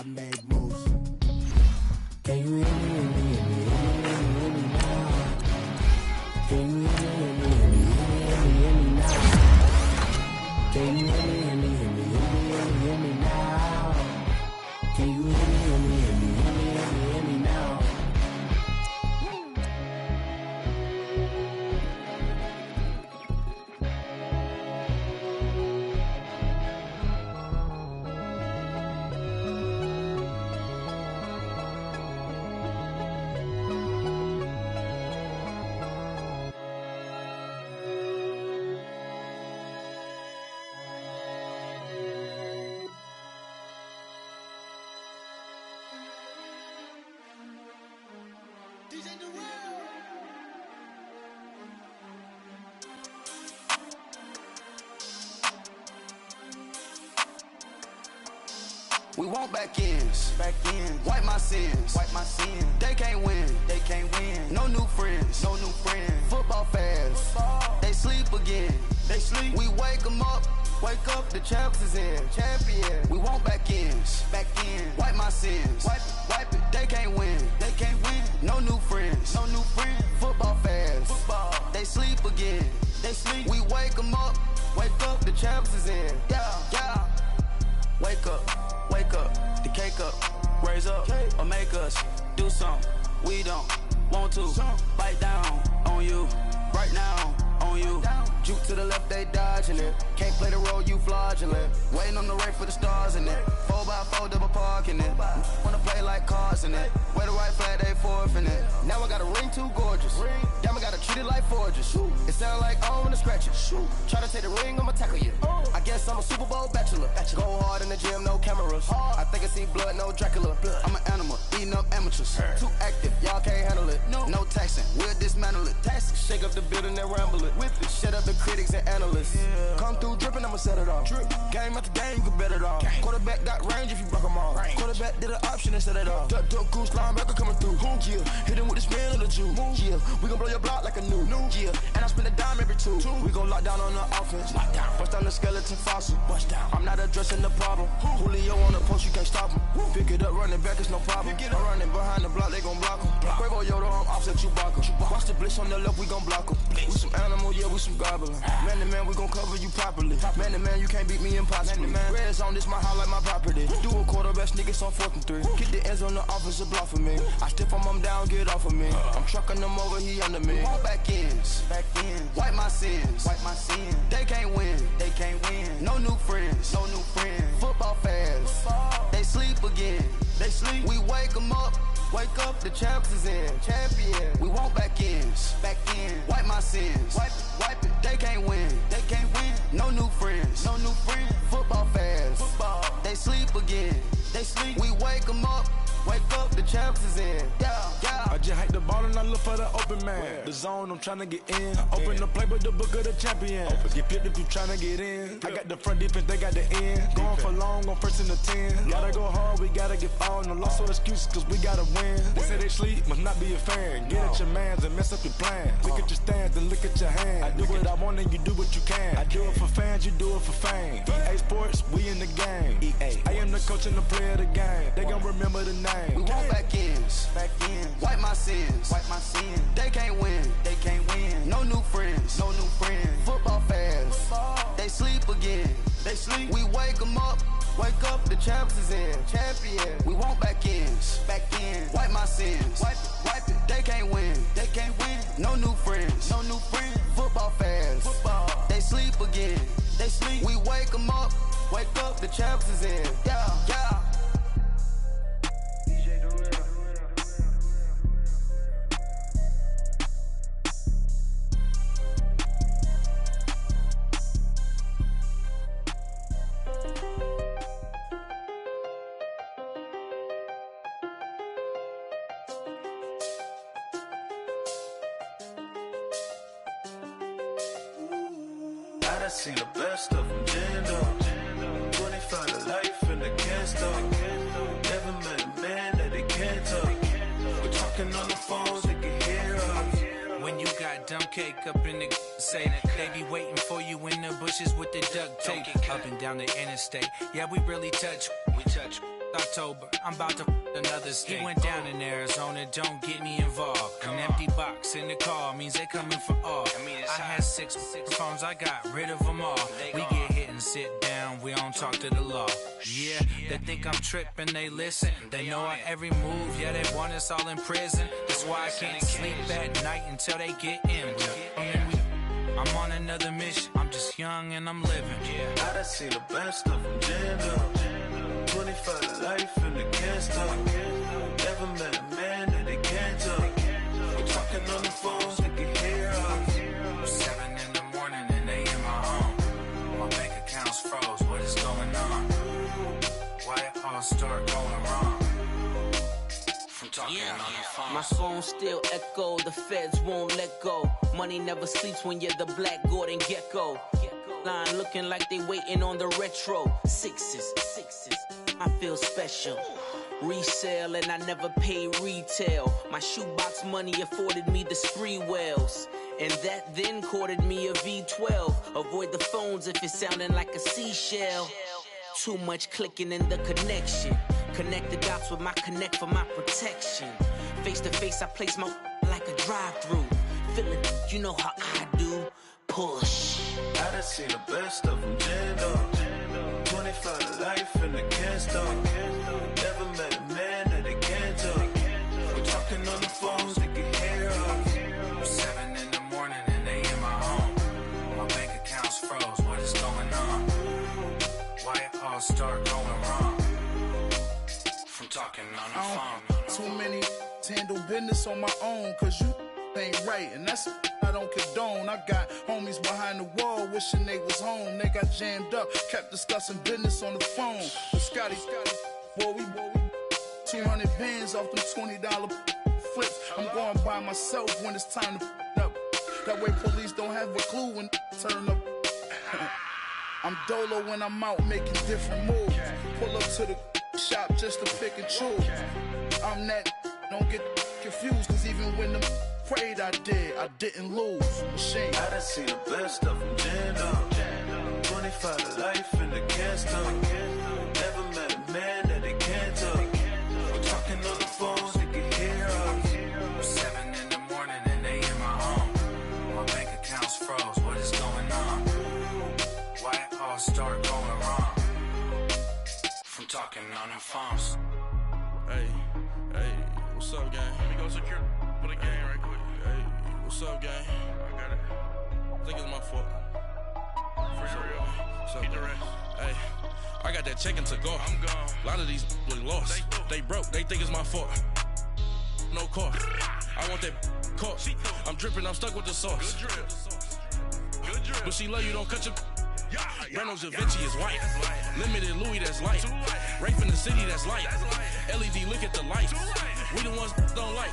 I make moves. Can you hear me, hear me, hear me, hear me now? Can you hear me, hear me, hear me, hear me now? Can you hear me, hear me, hear me, hear me now? Can you hear me, hear me, hear me, hear me now? We want back ends, wipe my sins, They can't win, No new friends, Football fans, they sleep again, We wake them up, the champs is in, We want back ends, wipe my sins, wipe it. They can't win, No new friends, Football fans, they sleep again, We wake them up, the champs is in, yeah. Wake up, the cake up, raise up, or make us do something we don't want to. Bite down on you, right now on you. Juke to the left, they dodging it. Can't play the role, you fraudulent. Waiting on the rain for the stars in it. 4x4 double parking it. Wanna play like cars in it. Wear the right flag, they forfeit it. Now I got a ring too gorgeous. Damn, I gotta treat it like forges. It sound like I wanna scratch it. Try to take the ring, I'ma tackle you. I guess I'm a Super Bowl bachelor. Go hard in the gym, no cameras. I think I see blood, no Dracula. I'm an animal, eating up amateurs. Too active, y'all can't handle it. No taxing, we'll dismantle it. Shake up the building and ramble it. Whip it, shut up the critics and analysts. Come through dripping, I'ma set it off. Game after game, you can bet it off. Quarterback got range if you broke them off. Quarterback did an option and set it off. Duck goose linebacker coming through. Yeah, hit him with the spin of the Jew. Yeah, we gon' blow your block like a new. Yeah, and I spend a dime every two. We gon' lock down on the offense. Bust down the skeleton fossil. I'm not addressing the problem. Julio on the post, you can't stop him. Pick it up, running back, it's no problem. I'm running behind the block, they gon' block him. Quavo Yoda, I'm offset Chewbacca. Watch the blitz on the left, we gon' block him. We some animal, yeah, we some gobbler. Man to man, we gon' cover you properly. Man to man, you can't beat me impossibly. Red zone, this my house like my property. Do a quarterback sneakers on 4th and 3. Kick the ends on the offensive block for me. I step on him down, get off of me. I'm trucking them over, he under me. Back ends, wipe my sins, They can't win, No new friends, Football fans, they sleep again, We wake them up, the champs is in, We want back ends, wipe my sins, wipe it. They can't win, No new friends, Football fans, they sleep again, We wake them up, the champs is in, yeah. I just hike the ball and I look for the open man. The zone, I'm tryna get in. Open the playbook, the book of the champion. Get flipped if you tryna get in. I got the front defense, they got the end. Going for long, on 1st and 10. Gotta go hard, we gotta get all. No loss or excuses, cause we gotta win. They say they sleep, must not be a fan. Get at your mans and mess up your plans. Look at your stands and look at your hands. I do what I want and you do what you can. I do it for fans, you do it for fame. EA Sports, we in the game. I am the coach and the player of the game. They gon' remember the name. We want back ends, wipe my sins, They can't win, No new friends, Football fans, they sleep again, We wake them up, the champs is in, We want back ends, wipe my sins, wipe it. They can't win, No new friends, Football fans, they sleep again, We wake them up, the champs is in, yeah. I seen the best of them jammed up. 25 to life and they can't stop. Never met a man that they can't talk. We're talking on the phones, they can hear us. When you got dumb cake up in the safe. They be waiting for you in the bushes with the duct tape. Up and down the interstate, yeah, we really touch. We touch. October, I'm about to another state. He went down in Arizona, don't get me involved. An empty box in the car means they coming for all. I had six phones, I got rid of them all. We get hit and sit down, we don't talk to the law. Yeah, they think I'm tripping, they listen. They know our every move, yeah, they want us all in prison. That's why I can't sleep at night until they get in. I'm on another mission, I'm just young and I'm living. I done seen the best of them jammed up. 25 to life and they can't stop. Never met a man that they can't talk. We're talking on the phones, they can hear us. 7 in the morning and they in my home. My bank account's froze, what is going on? Why it all start going wrong? From talking on the phone. My phone still echo, the feds won't let go. Money never sleeps when you're the black Gordon Gecko. Line looking like they waiting on the retro. Sixes, I feel special. Resale and I never pay retail. My shoebox money afforded me the spree wells. And that then courted me a V12. Avoid the phones if it's sounding like a seashell. Too much clicking in the connection. Connect the dots with my connect for my protection. Face to face I place my like a drive-through. Feeling, you know how I do. Push. I done seen the best of them jammed up. 25 to life and they can't stop. Never met a man that they can't talk. We're talking on the phones, they can hear us. 7 in the morning and they in my home. My bank account's froze, what is going on? Why it all start going wrong? From talking on the phone. Too many handle business on my own, cause you ain't right, and that's I don't condone. I got homies behind the wall wishing they was home. They got jammed up, kept discussing business on the phone. But Scotty, boy, we 200 bands off them $20 flips. I'm going by myself when it's time to up. That way police don't have a clue when turn up. I'm dolo when I'm out making different moves. Pull up to the shop just to pick and choose. I'm that, don't get confused, cause even when them prayed I didn't lose. Machine. I done seen the best of them jammed up. 25 to life and they can't stop. Never met a man that they can't talk. We're talking on the phones, they can hear us. 7 in the morning and they in my home. My bank account's froze, what is going on? Why it all start going wrong? From talking on the phones. Hey, what's up, gang? Let me go secure for the game right quick. Hey, what's up, gang? I got it. I think it's my fault. For real. What's up, the rest. Hey, I got that check-in to go. I'm gone. A lot of these look lost. They broke. They think it's my fault. No car. I want that caught. I'm dripping. I'm stuck with the sauce. Good drip. But she love you. Don't cut your. Reynolds Da Vinci is white. Limited Louis, that's light. Rape in the city, that's light. LED, look at the lights. We the ones don't like.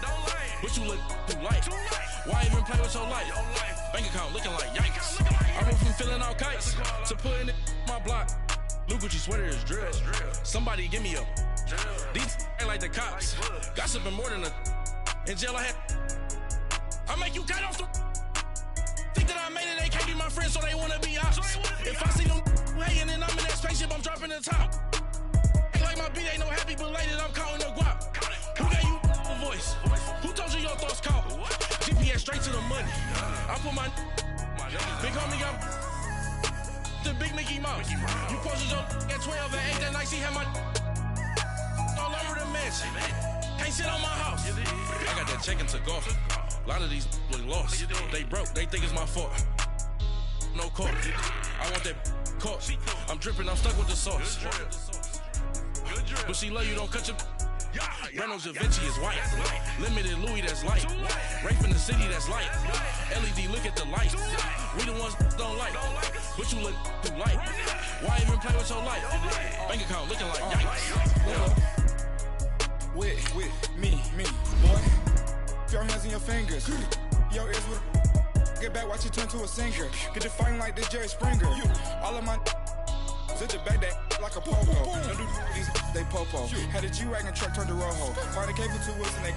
But you look too light. Why even play with your life? Bank account looking like yikes. I went from filling out kites to putting it my block. New Gucci sweater is drill. Somebody give me a. These ain't like the cops. Gossiping more than a. In jail I had. I make you cut off the. Think that I made it, they can't be my friends, so they wanna be ops. If I see them hating and I'm in that spaceship, I'm dropping the top. Ain't like my beat ain't no happy belated, I'm counting the guap. Who gave you a voice? Who told you your thoughts count? GPS straight to the money. I put my big homie got the big Mickey Mouse. You posted your at 12 and 8 that night, she had my all over the mansion. Can't sit on my house. I got that check-in to go. A lot of these look lost. They broke, they think it's my fault. No car. I want that caught. I'm dripping, I'm stuck with the sauce. But she love you, don't cut your. Reynolds Da Vinci is white. Limited Louis, that's light. Rape in the city, that's light. LED, look at the lights. We the ones don't like. But you look too light. Why even play with your life? Bank account looking like yikes. With me, boy. Your hands in your fingers. Your ears with get back, watch you turn to a singer. Get to fighting like this Jerry Springer. All of my sit your back that like a popo. Don't do these they popo. Had a G-Wagon truck turned to Rojo. Find a cable 2 wheels and they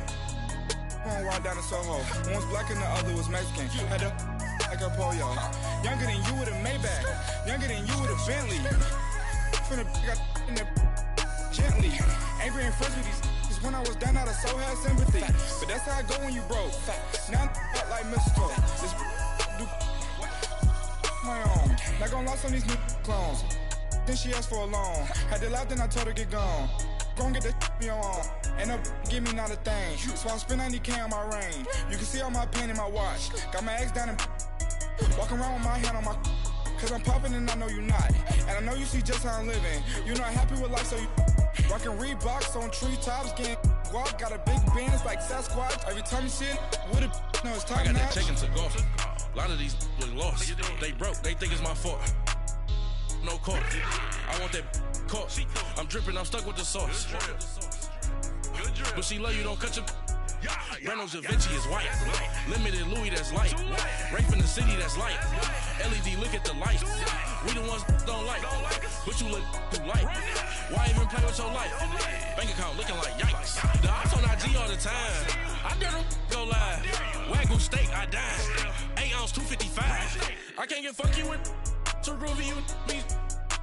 going wild down in Soho. One was black and the other was Mexican. Had a like a polio. Younger than you with a Maybach. Younger than you with a Bentley. Finna got in the gently. Angry and fresh with these. Cause when I was down, I so had sympathy. But that's how I go when you broke. Now I'm like mistletoe. This do my own. Not gonna lost on these new clones. Then she asked for a loan. Had to laugh, then I told her get gone. Gon' get that me on. Ain't no give me not a thing. So I spend 90K on my range. You can see all my pain in my watch. Got my ex down and walking around with my hand on my. Cause I'm popping and I know you not. And I know you see just how I'm living. You not happy with life, so you rockin' Reeboks on treetops, getting guap. Got a big band, it's like Sasquatch. Every time you see it, with it, no, it's top notch. I got that chicken to go. A lot of these was lost. They broke, they think it's my fault. No court. I want that court. I'm dripping, I'm stuck with the sauce. But she love you, don't cut your. Reynolds Da Vinci is white. Limited Louis, that's light. Rape in the city, that's light. LED, look at the light. We the ones don't like. But you look too light. Why even play with your life? Bank account looking like yikes. The ops on IG all the time. I dare them go live. Wagyu steak, I dine. 8 ounce, 255. I can't get fuck you with too groovy you me.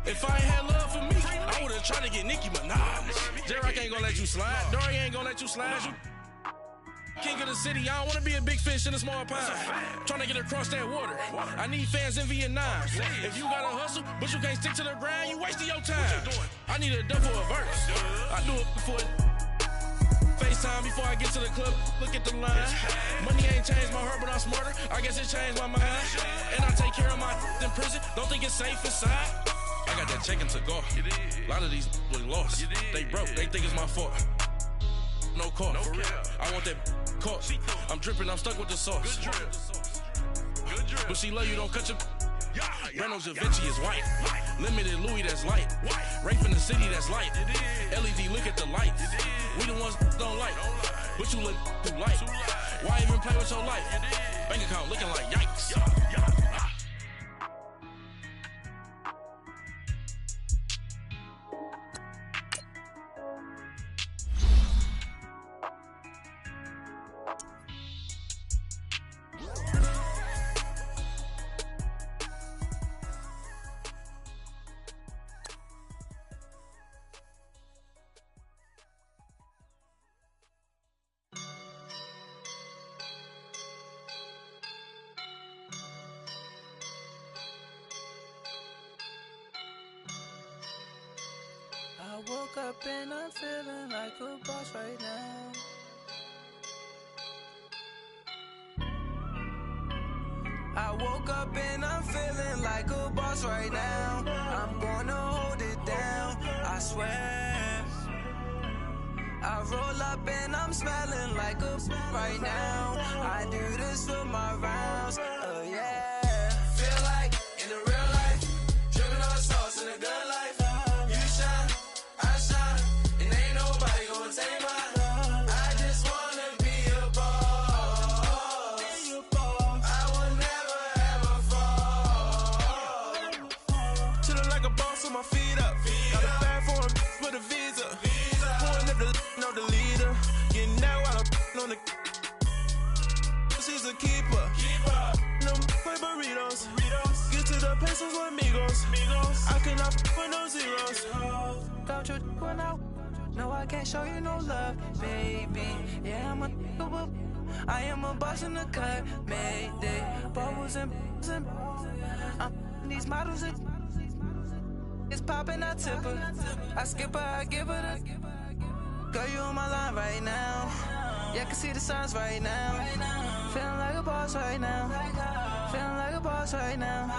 If I ain't had love for me, I would've tried to get Nicki Minaj. J-Rock ain't gonna let you slide. Dory ain't gonna let you slide. You king of the city, I don't wanna be a big fish in a small pond. Trying to get across that water. I need fans in Vietnam. If you gotta hustle, but you can't stick to the grind, you wasting your time. I need a double a verse. I do it before FaceTime before I get to the club. Look at the line. Money ain't changed my heart, but I'm smarter. I guess it changed my mind. And I take care of my in prison. Don't think it's safe inside. I got that chicken to go. A lot of these was lost. They broke, they think it's my fault. No court. I want that court. I'm dripping, I'm stuck with the sauce. But she love you, don't cut your. Reynolds Da Vinci is white. Limited Louis, that's light. Rape in the city, that's light. LED, look at the lights. We the ones don't like. But you look too light. Why even play with your life? Bank account looking like yikes. I woke up and I'm feeling like a boss right now. I woke up and I'm feeling like a boss right now. I'm gonna hold it down, I swear. I roll up and I'm smelling like a right now. I do this for my rounds, yeah. Feel like in the real life, dripping on sauce in a good life. She's a keeper. No play burritos. Get to the pesos with amigos. I cannot with no zeros. Don't you when I no, I can't show you no love, baby. Yeah, I am a boss in the cut, mayday. Bubbles and these models it's popping, I tip her. I skip her, I give her the. Girl, you on my line right now. Yeah, I can see the signs right now. Feeling like a boss right now. Feeling like a boss right now.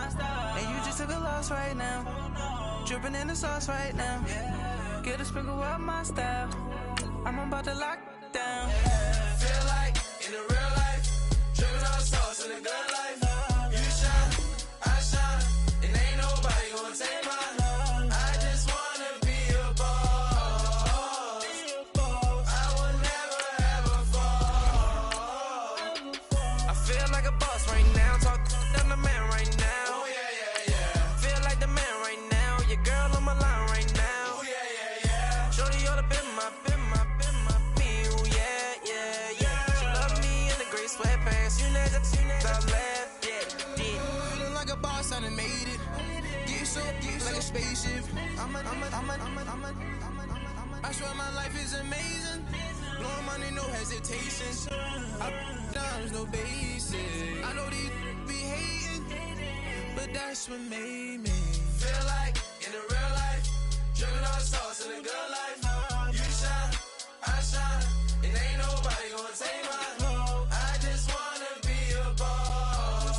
And you just took a loss right now. Dripping in the sauce right now. Get a sprinkle up my style. I'm about to lock down. Feel like in the real life, dripping on sauce in a good life. You shine, I shine, and ain't nobody gonna take mine. I just wanna be a boss. I will never ever fall. I feel like a boss right now. Talk to the man right now. Oh yeah, yeah, yeah. Feel like the man right now. Your girl on my line right now. Oh yeah, yeah, yeah. Shorty oughta been my me. Oh yeah, yeah, yeah. She love me in the gray sweatpants. You never I left, yeah. son and made it. Get so like a spaceship. I swear my life is amazing. Blowing money, no hesitation. There's no basic. I know these be hating, but that's what made me feel like in the real life. Dripping on sauce in a good life. You shine, I shine. It ain't nobody gonna take mine. I just wanna be a boss.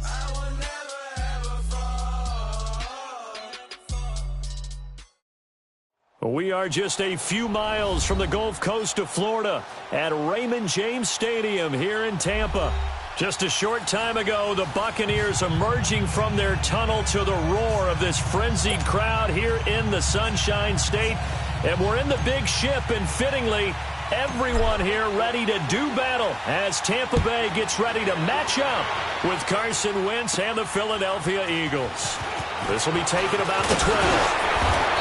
I will never ever fall. We are just a few miles from the Gulf Coast of Florida at Raymond James Stadium here in Tampa. Just a short time ago, the Buccaneers emerging from their tunnel to the roar of this frenzied crowd here in the Sunshine State. And we're in the big ship, and fittingly, everyone here ready to do battle as Tampa Bay gets ready to match up with Carson Wentz and the Philadelphia Eagles. This will be taken about the 12.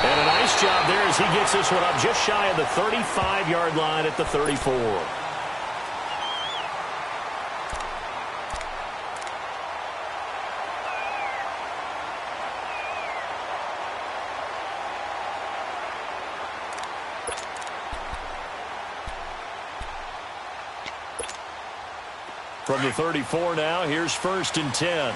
And a nice job there as he gets this one up just shy of the 35-yard line at the 34. From the 34 now, here's 1st and 10.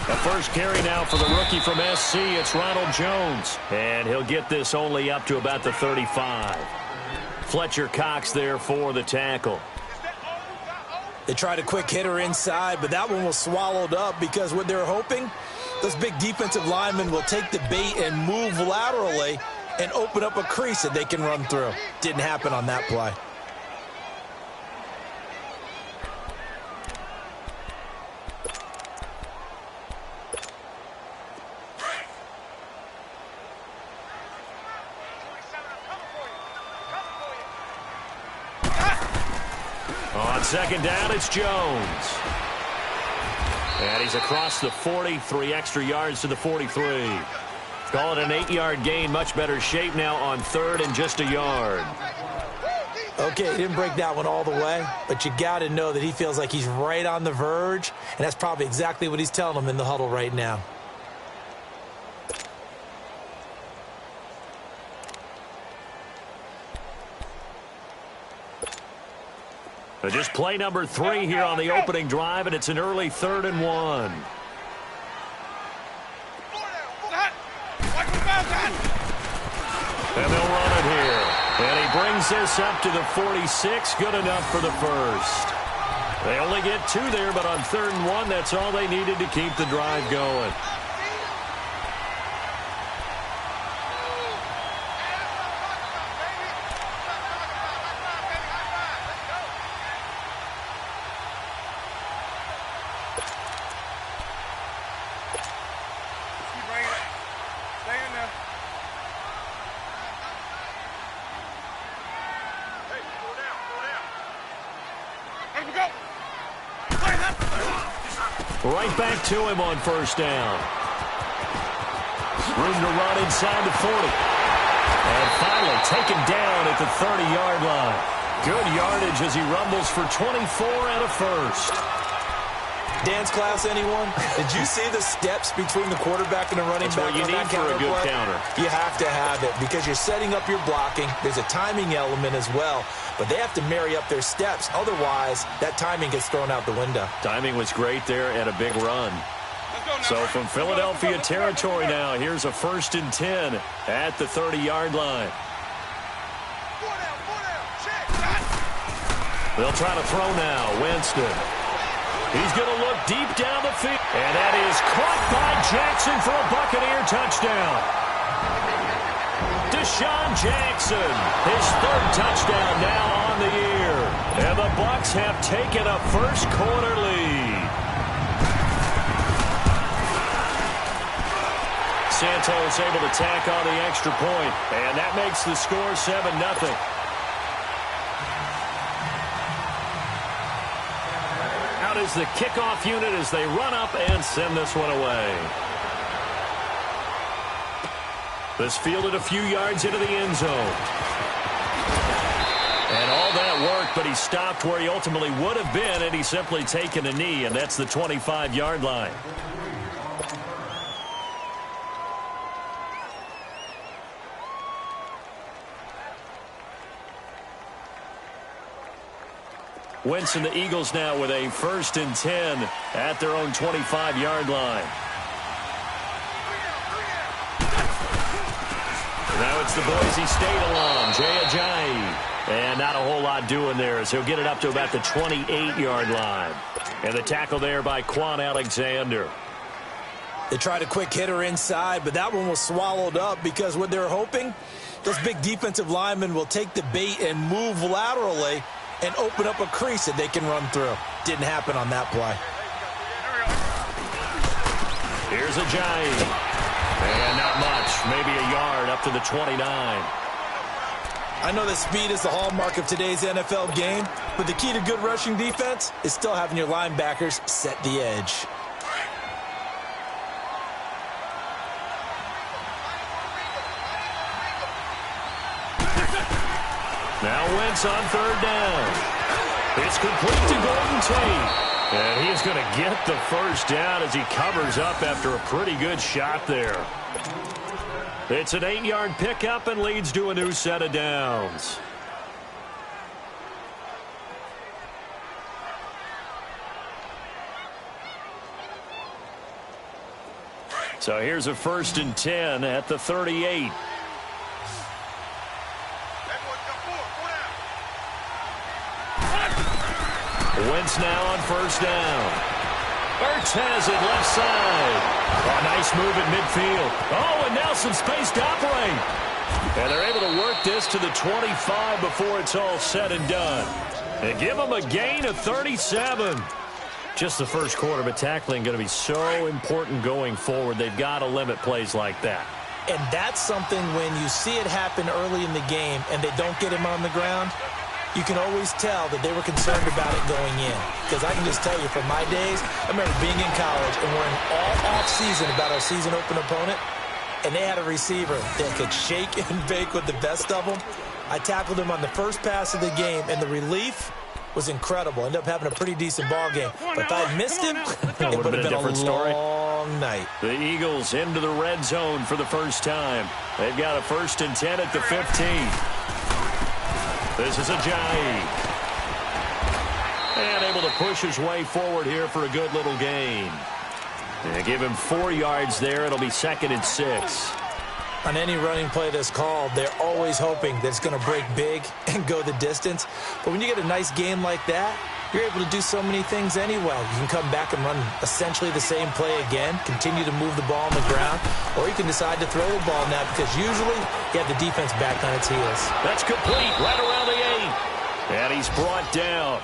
The first carry now for the rookie from SC. It's Ronald Jones. And he'll get this only up to about the 35. Fletcher Cox there for the tackle. They tried a quick hitter inside, but that one was swallowed up because what they're hoping, those big defensive linemen will take the bait and move laterally and open up a crease that they can run through. Didn't happen on that play. On second down, it's Jones. And he's across the 40, 3 extra yards to the 43. Call it an 8-yard gain, much better shape now on 3rd and just a yard. Okay, he didn't break that one all the way, but you got to know that he feels like he's right on the verge, and that's probably exactly what he's telling them in the huddle right now. Just play number 3 here on the opening drive, and it's an early 3rd and 1. And they'll run it here. And he brings this up to the 46. Good enough for the first. They only get 2 there, but on 3rd and 1, that's all they needed to keep the drive going. Right back to him on 1st down. Room to run inside the 40. And finally taken down at the 30-yard line. Good yardage as he rumbles for 24 and a first. Dance class, anyone? Did you see the steps between the quarterback and the running back? That's what you need for a good counter. You have to have it because you're setting up your blocking. There's a timing element as well, but they have to marry up their steps. Otherwise, that timing gets thrown out the window. Timing was great there and a big run. So from Philadelphia territory now, here's a 1st and 10 at the 30-yard line. They'll try to throw now. Winston. He's going to look deep down the field. And that is caught by Jackson for a Buccaneer touchdown. Deshaun Jackson, his 3rd touchdown now on the year. And the Bucs have taken a first-quarter lead. Santos able to tack on the extra point. And that makes the score 7-0. Is the kickoff unit as they run up and send this one away. This fielded a few yards into the end zone. but he stopped where he ultimately would have been, and he's simply taken a knee, and that's the 25-yard line. Wentz and the Eagles now with a 1st and 10 at their own 25-yard line. Now it's the Boise State alum, Jay Ajayi. And not a whole lot doing there as he'll get it up to about the 28-yard line. And the tackle there by Quan Alexander. They tried a quick hitter inside, but that one was swallowed up because what they're hoping, those big defensive linemen will take the bait and move laterally and open up a crease that they can run through. Didn't happen on that play. Here's Ajayi. And not much. Maybe a yard up to the 29. I know that speed is the hallmark of today's NFL game, but the key to good rushing defense is still having your linebackers set the edge. Now Wentz on 3rd down. It's complete to Golden Tate. And he's going to get the 1st down as he covers up after a pretty good shot there. It's an 8-yard pickup and leads to a new set of downs. So here's a 1st and 10 at the 38. Wentz now on 1st down. Ertz has it left side. Oh, nice move at midfield. Oh, and now some space to operate. And they're able to work this to the 25 before it's all said and done. And give them a gain of 37. Just the first quarter, but tackling going to be so important going forward. They've got to limit plays like that. And that's something when you see it happen early in the game and they don't get him on the ground, you can always tell that they were concerned about it going in. Because I can just tell you from my days, I remember being in college and worrying all off-season about our season open opponent, and they had a receiver that could shake and bake with the best of them. I tackled him on the first pass of the game, and the relief was incredible. Ended up having a pretty decent ball game. But if I had missed him, it would have been a different long night. The Eagles into the red zone for the first time. They've got a 1st and 10 at the 15. This is Ajayi. And able to push his way forward here for a good little gain. And give him 4 yards there. It'll be 2nd and 6. On any running play that's called, they're always hoping that it's going to break big and go the distance. But when you get a nice game like that, you're able to do so many things anyway. You can come back and run essentially the same play again, continue to move the ball on the ground, or you can decide to throw the ball now because usually you have the defense back on its heels. That's complete right around the 8. And he's brought down.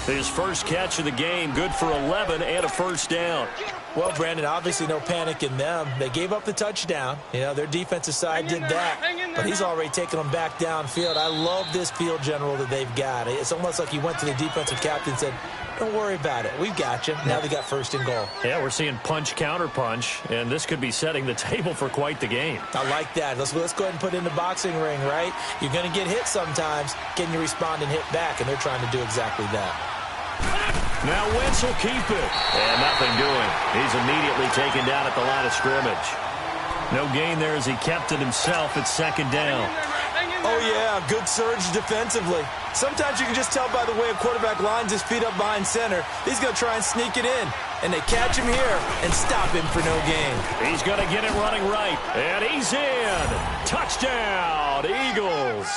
His first catch of the game, good for 11 and a 1st down. Well, Brandon, obviously no panic in them. They gave up the touchdown. You know, their defensive side did that. But he's already taken them back downfield. I love this field general that they've got. It's almost like he went to the defensive captain and said, don't worry about it. We've got you. Now they got 1st and goal. Yeah, we're seeing punch, counter punch, and this could be setting the table for quite the game. I like that. Let's go ahead and put it in the boxing ring, right? You're going to get hit sometimes. Can you respond and hit back? And they're trying to do exactly that. Now Wentz will keep it. And nothing doing. He's immediately taken down at the line of scrimmage. No gain there as he kept it himself at 2nd down. Oh, yeah, good surge defensively. Sometimes you can just tell by the way a quarterback lines his feet up behind center. He's going to try and sneak it in. And they catch him here and stop him for no gain. He's going to get it running right. And he's in. Touchdown, Eagles.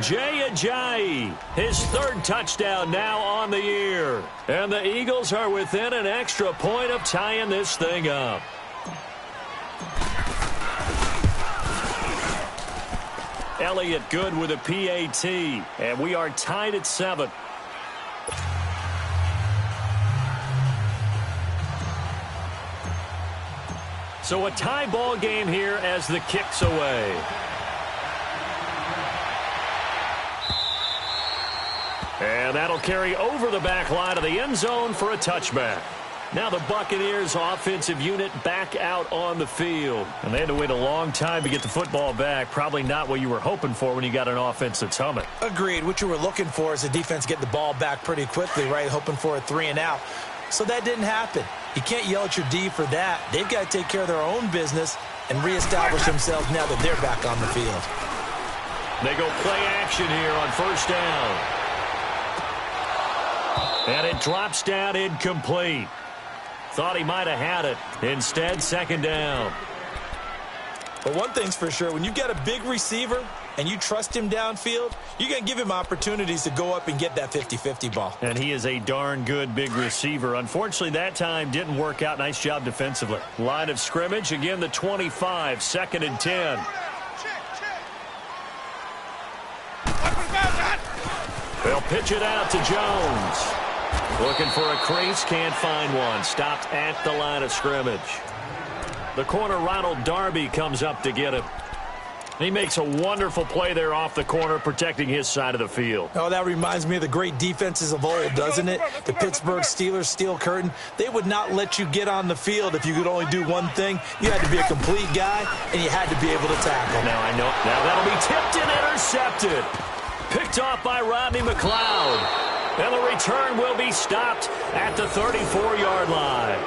Jay Ajayi, his 3rd touchdown now on the year. And the Eagles are within an extra point of tying this thing up. Elliott good with a PAT, and we are tied at 7. So a tie ball game here as the kick's away. And that'll carry over the back line of the end zone for a touchback. Now the Buccaneers offensive unit back out on the field. And they had to wait a long time to get the football back. Probably not what you were hoping for when you got an offense that's humming. Agreed. What you were looking for is the defense get the ball back pretty quickly, right? Hoping for a 3-and-out. So that didn't happen. You can't yell at your D for that. They've got to take care of their own business and reestablish themselves now that they're back on the field. They go play action here on first down. And it drops down incomplete. Thought he might have had it. Instead, second down. But one thing's for sure, when you've got a big receiver and you trust him downfield, you're going to give him opportunities to go up and get that 50-50 ball. And he is a darn good big receiver. Unfortunately, that time didn't work out. Nice job defensively. Line of scrimmage, again the 25, 2nd and 10. They'll pitch it out to Jones. Looking for a crease, can't find one. Stopped at the line of scrimmage. The corner, Ronald Darby, comes up to get him. He makes a wonderful play there off the corner, protecting his side of the field. Oh, that reminds me of the great defenses of old, doesn't it? The Pittsburgh Steelers, Steel Curtain. They would not let you get on the field if you could only do one thing. You had to be a complete guy, and you had to be able to tackle. Now I know. Now that'll be tipped and intercepted. Picked off by Rodney McLeod. And the return will be stopped at the 34-yard line.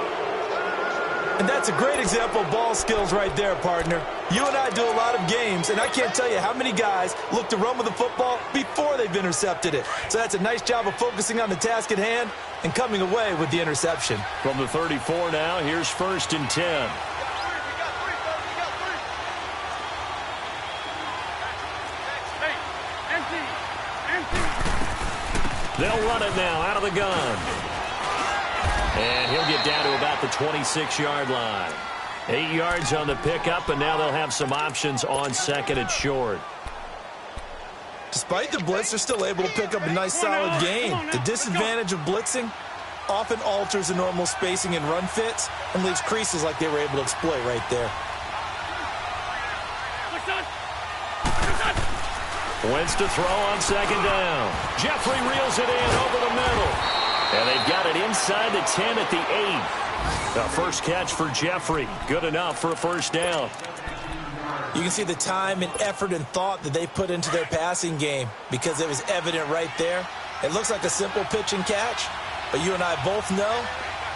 And that's a great example of ball skills right there, partner. You and I do a lot of games, and I can't tell you how many guys look to run with the football before they've intercepted it. So that's a nice job of focusing on the task at hand and coming away with the interception. From the 34 now, here's 1st and 10. They'll run it now out of the gun. And he'll get down to about the 26-yard line. 8 yards on the pickup, and now they'll have some options on 2nd and short. Despite the blitz, they're still able to pick up a nice solid gain. The disadvantage of blitzing often alters the normal spacing and run fits and leaves creases like they were able to exploit right there. Wentz to throw on 2nd down. Jeffrey reels it in over the middle. And they've got it inside the 10 at the 8. The first catch for Jeffrey. Good enough for a first down. You can see the time and effort and thought that they put into their passing game because it was evident right there. It looks like a simple pitch and catch, but you and I both know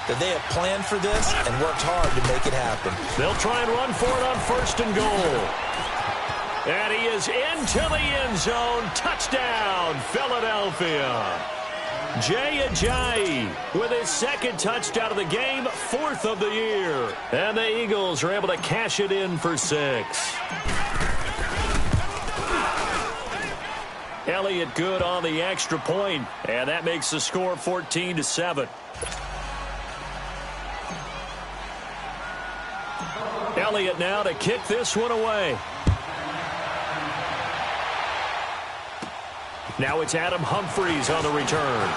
that they have planned for this and worked hard to make it happen. They'll try and run for it on 1st and goal. And he is into the end zone. Touchdown, Philadelphia. Jay Ajayi with his 2nd touchdown of the game, 4th of the year. And the Eagles are able to cash it in for 6. Elliott good on the extra point, and that makes the score 14-7. Elliott now to kick this one away. Now it's Adam Humphries on the return.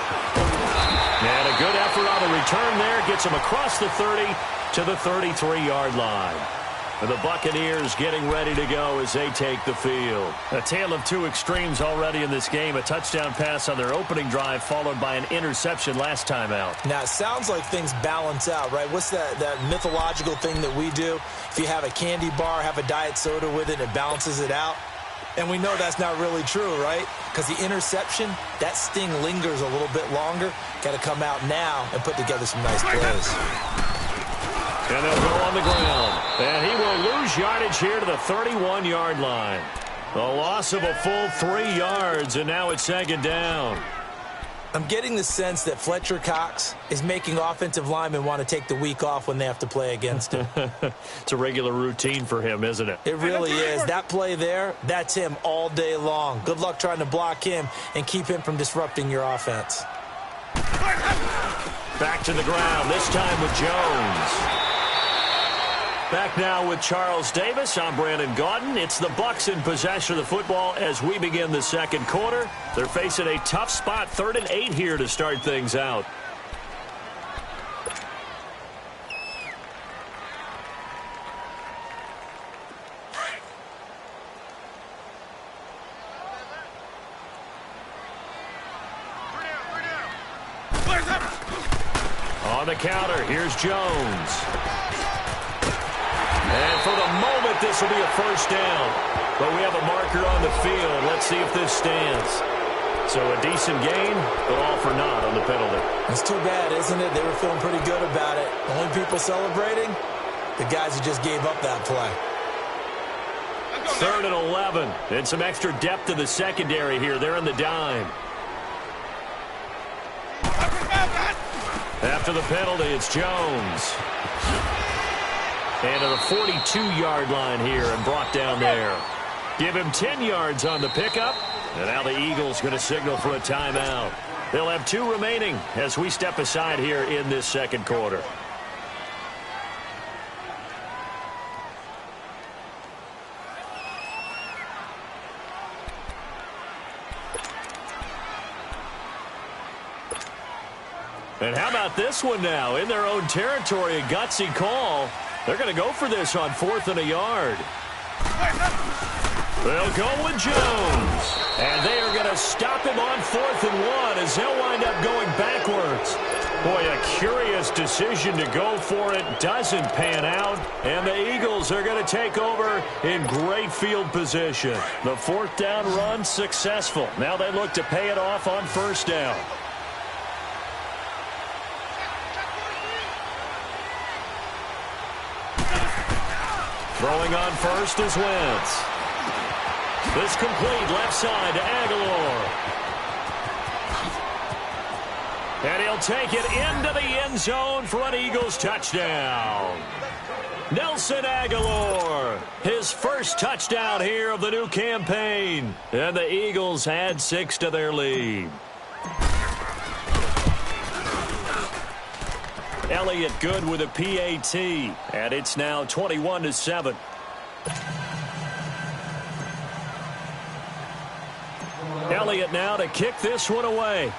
And a good effort on the return there. Gets him across the 30 to the 33-yard line. And the Buccaneers getting ready to go as they take the field. A tale of two extremes already in this game. A touchdown pass on their opening drive followed by an interception last time out. Now, it sounds like things balance out, right? What's that mythological thing that we do? If you have a candy bar, have a diet soda with it, it balances it out. And we know that's not really true, right? Because the interception, that sting lingers a little bit longer. Got to come out now and put together some nice plays. And they'll go on the ground. And he will lose yardage here to the 31-yard line. A loss of a full 3 yards, and now it's 2nd down. I'm getting the sense that Fletcher Cox is making offensive linemen want to take the week off when they have to play against him. It's a regular routine for him, isn't it? It really is. That play there, that's him all day long. Good luck trying to block him and keep him from disrupting your offense. Back to the ground, this time with Jones. Back now with Charles Davis. I'm Brandon Gaudin. It's the Bucs in possession of the football as we begin the 2nd quarter. They're facing a tough spot, 3rd and 8 here to start things out. On the counter, here's Jones. And for the moment, this will be a first down. But we have a marker on the field. Let's see if this stands. So a decent gain, but all for naught on the penalty. It's too bad, isn't it? They were feeling pretty good about it. Only people celebrating, the guys who just gave up that play. 3rd and 11. And some extra depth in the secondary here. They're in the dime. After the penalty, it's Jones. And to the 42-yard line here and brought down there. Give him 10 yards on the pickup. And now the Eagles going to signal for a timeout. They'll have 2 remaining as we step aside here in this second quarter. And how about this one now? In their own territory, a gutsy call. They're going to go for this on 4th and a yard. They'll go with Jones. And they are going to stop him on 4th and 1 as he'll wind up going backwards. Boy, a curious decision to go for it. Doesn't pan out. And the Eagles are going to take over in great field position. The 4th down run successful. Now they look to pay it off on 1st down. Throwing on first is Wentz. This complete left side to Aguilar. And he'll take it into the end zone for an Eagles touchdown. Nelson Aguilar, his first touchdown here of the new campaign. And the Eagles add 6 to their lead. Elliott good with a PAT, and it's now 21-7. Elliott now to kick this one away.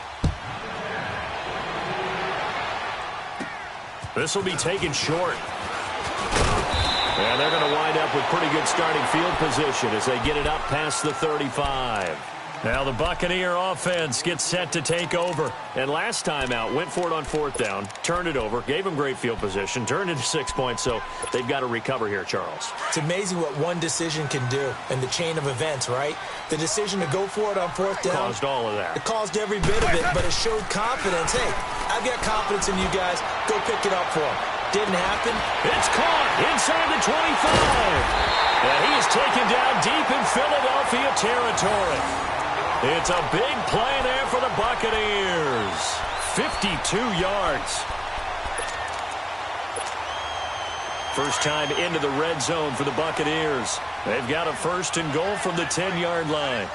This will be taken short. And they're going to wind up with pretty good starting field position as they get it up past the 35. Now the Buccaneer offense gets set to take over. And last time out, went for it on 4th down, turned it over, gave them great field position, turned into 6 points, so they've got to recover here, Charles. It's amazing what one decision can do in the chain of events, right? The decision to go for it on 4th down. Caused all of that. It caused every bit of it, but it showed confidence. Hey, I've got confidence in you guys. Go pick it up for them. Didn't happen. It's caught inside the 25. And he is taken down deep in Philadelphia territory. It's a big play there for the Buccaneers. 52 yards. First time into the red zone for the Buccaneers. They've got a 1st and goal from the 10-yard line.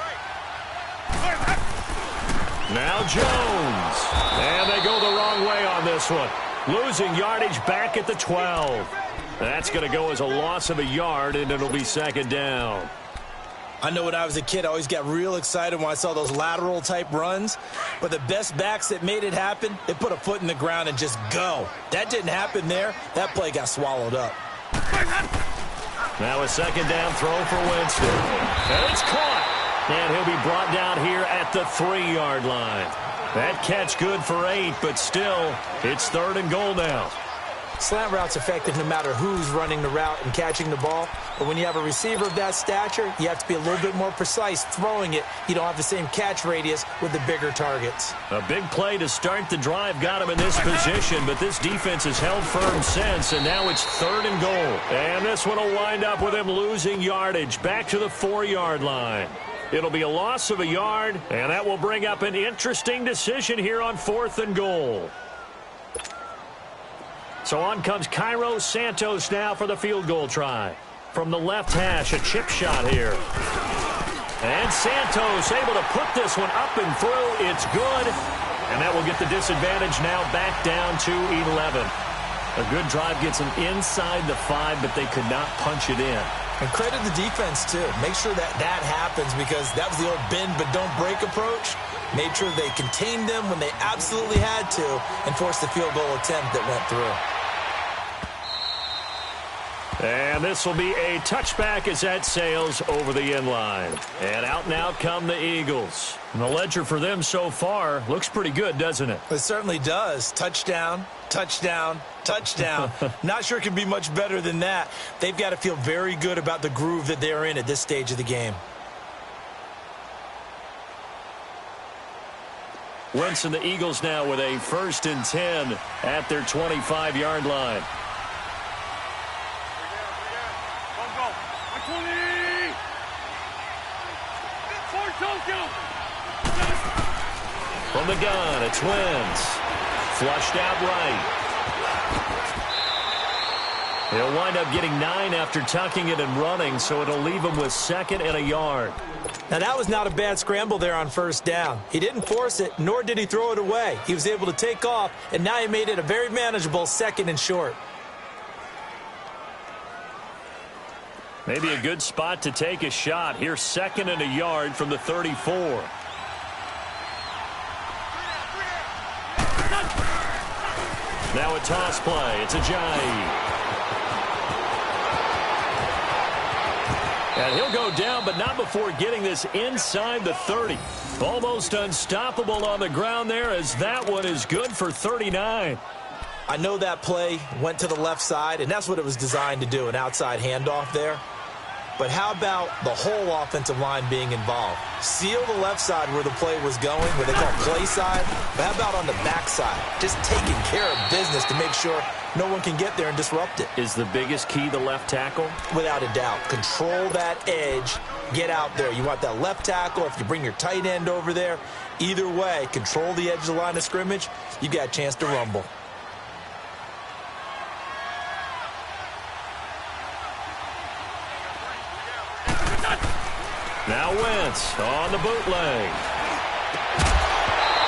Now Jones. And they go the wrong way on this one. Losing yardage back at the 12. That's going to go as a loss of a yard, and it'll be 2nd down. I know when I was a kid, I always got real excited when I saw those lateral-type runs. But the best backs that made it happen, they put a foot in the ground and just go. That didn't happen there. That play got swallowed up. Now a 2nd down throw for Winston. And it's caught. And he'll be brought down here at the 3-yard line. That catch good for 8, but still, it's 3rd and goal now. Slant route's effective no matter who's running the route and catching the ball. But when you have a receiver of that stature, you have to be a little bit more precise throwing it. You don't have the same catch radius with the bigger targets. A big play to start the drive got him in this position, but this defense has held firm since, and now it's 3rd and goal. And this one will wind up with him losing yardage back to the 4-yard line. It'll be a loss of a yard, and that will bring up an interesting decision here on 4th and goal. So on comes Cairo Santos now for the field goal try. From the left hash, a chip shot here. And Santos able to put this one up and through. It's good. And that will get the disadvantage now back down to 11. A good drive gets them inside the 5, but they could not punch it in. And credit the defense, too. Make sure that happens because that was the old bend but don't break approach. Made sure they contained them when they absolutely had to and forced the field goal attempt that went through. And this will be a touchback as that sails over the inline. And out and out come the Eagles. And the ledger for them so far looks pretty good, doesn't it? It certainly does. Touchdown, touchdown, touchdown. Not sure it can be much better than that. They've got to feel very good about the groove that they're in at this stage of the game. Wentz and the Eagles now with a 1st and 10 at their 25-yard line. From the gun, it's Wentz. Flushed out right. He'll wind up getting 9 after tucking it and running, so it'll leave him with 2nd and a yard. Now, that was not a bad scramble there on 1st down. He didn't force it, nor did he throw it away. He was able to take off, and now he made it a very manageable 2nd and short. Maybe a good spot to take a shot. Here's 2nd and a yard from the 34. Now a toss play. It's Ajayi. And he'll go down, but not before getting this inside the 30. Almost unstoppable on the ground there, as that one is good for 39. I know that play went to the left side, and that's what it was designed to do, an outside handoff there. But how about the whole offensive line being involved? Seal the left side where the play was going, where they call play side. But how about on the back side? Just taking care of business to make sure no one can get there and disrupt it. Is the biggest key the left tackle? Without a doubt. Control that edge. Get out there. You want that left tackle. If you bring your tight end over there, either way, control the edge of the line of scrimmage. You got a chance to rumble. Now Wentz on the bootleg.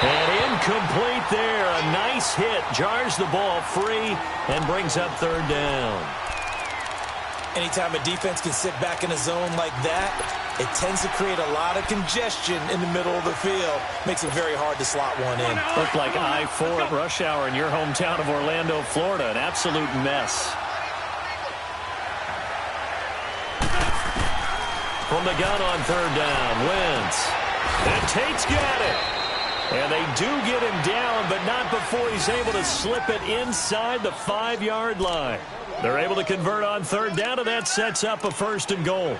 And incomplete there. A nice hit. Jars the ball free and brings up 3rd down. Anytime a defense can sit back in a zone like that, it tends to create a lot of congestion in the middle of the field. Makes it very hard to slot one in. Looked like I-4 at rush hour in your hometown of Orlando, Florida. An absolute mess. From the gun on 3rd down, Wentz. And Tate's got it. And they do get him down, but not before he's able to slip it inside the 5-yard line. They're able to convert on 3rd down, and that sets up a 1st and goal.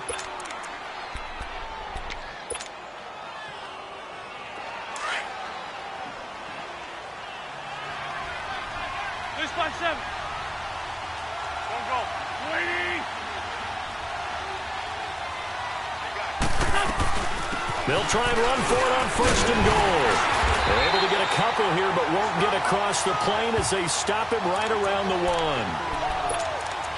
This by 7. Don't go. Waiting. They'll try and run for it on 1st and goal. They're able to get a couple here, but won't get across the plane as they stop him right around the 1.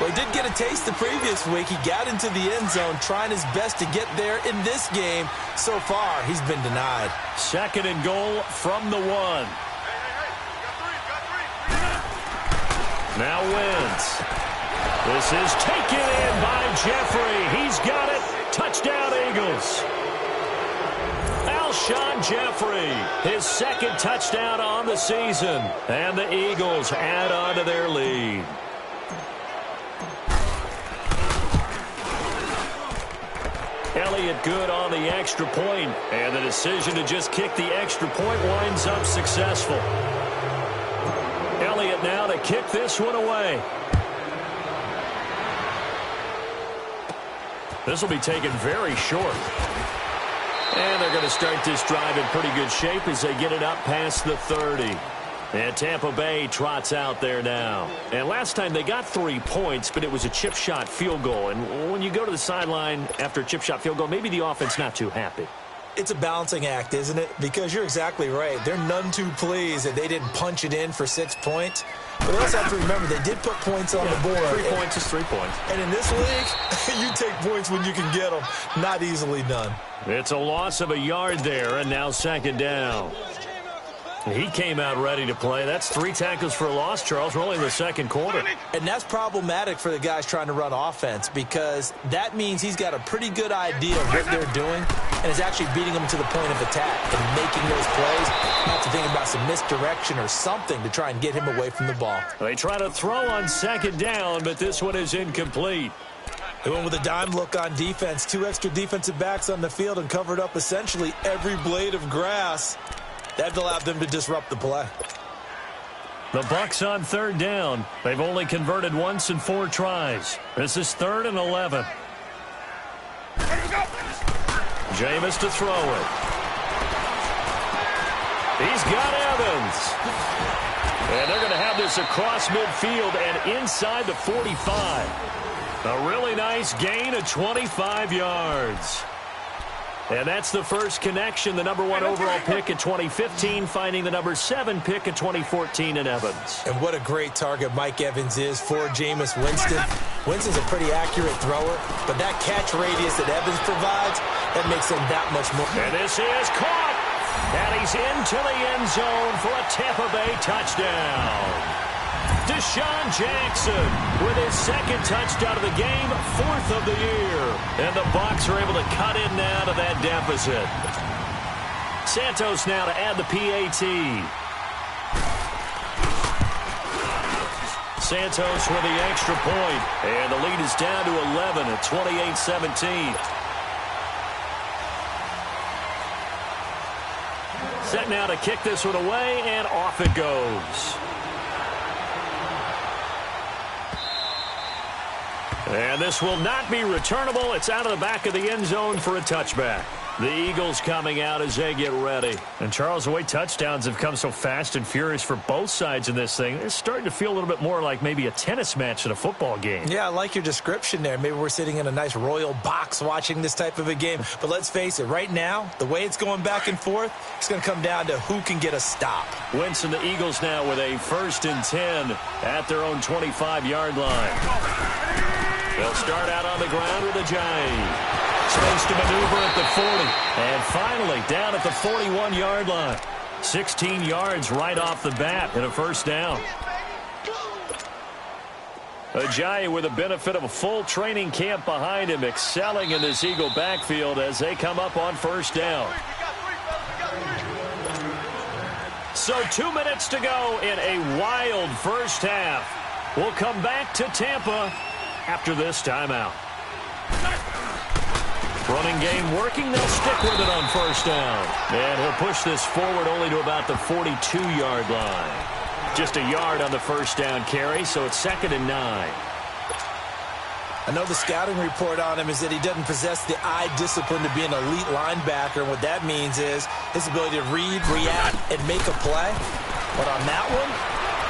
Well, he did get a taste the previous week. He got into the end zone trying his best to get there in this game. So far, he's been denied. 2nd and goal from the 1. Now Wentz. This is taken in by Jeffrey. He's got it. Touchdown, Eagles. Alshon Jeffrey, his 2nd touchdown on the season. And the Eagles add on to their lead. Elliott good on the extra point, and the decision to just kick the extra point winds up successful. Elliott now to kick this one away. This will be taken very short. And they're going to start this drive in pretty good shape as they get it up past the 30. And Tampa Bay trots out there now. And last time they got 3 points, but it was a chip shot field goal. And when you go to the sideline after a chip shot field goal, maybe the offense not too happy. It's a balancing act, isn't it? Because you're exactly right. They're none too pleased that they didn't punch it in for 6 points. But they also have to remember they did put points on the board. 3 points is 3 points. And in this league, you take points when you can get them. Not easily done. It's a loss of a yard there, and now 2nd down. He came out ready to play. That's 3 tackles for a loss, Charles. We're only in the 2nd quarter. And that's problematic for the guys trying to run offense because that means he's got a pretty good idea of what they're doing and is actually beating them to the point of attack and making those plays. That's to think about some misdirection or something to try and get him away from the ball. They try to throw on second down, but this one is incomplete. They went with a dime look on defense. 2 extra defensive backs on the field and covered up essentially every blade of grass. That allowed them to disrupt the play. The Bucs on third down. They've only converted once in 4 tries. This is 3rd and 11. Jameis to throw it. He's got Evans. And they're going to have this across midfield and inside the 45. A really nice gain of 25 yards. And that's the first connection, the number 1 overall pick in 2015, finding the number 7 pick in 2014 in Evans. And what a great target Mike Evans is for Jameis Winston. Winston's a pretty accurate thrower, but that catch radius that Evans provides, that makes him that much more. And this is caught. And he's into the end zone for a Tampa Bay touchdown. Deshaun Jackson with his 2nd touchdown of the game, 4th of the year. And the Bucs are able to cut in now to that deficit. Santos now to add the PAT. Santos with the extra point. And the lead is down to 11 at 28-17. Set now to kick this one away, and off it goes. And this will not be returnable. It's out of the back of the end zone for a touchback. The Eagles coming out as they get ready. And, Charles, the way touchdowns have come so fast and furious for both sides in this thing, it's starting to feel a little bit more like maybe a tennis match at a football game. Yeah, I like your description there. Maybe we're sitting in a nice royal box watching this type of a game. But let's face it, right now, the way it's going back and forth, it's going to come down to who can get a stop. Winston, the Eagles now with a 1st and 10 at their own 25-yard line. They'll start out on the ground with a Ajayi. Space to maneuver at the 40. And finally, down at the 41-yard line. 16 yards right off the bat and a 1st down. Ajayi with the benefit of a full training camp behind him, excelling in this Eagle backfield as they come up on 1st down. So 2 minutes to go in a wild first half. We'll come back to Tampa after this timeout. Running game working. They'll stick with it on 1st down. And he'll push this forward only to about the 42-yard line. Just a yard on the 1st down carry, so it's 2nd and 9. I know the scouting report on him is that he doesn't possess the eye discipline to be an elite linebacker. And what that means is his ability to read, react, and make a play. But on that one,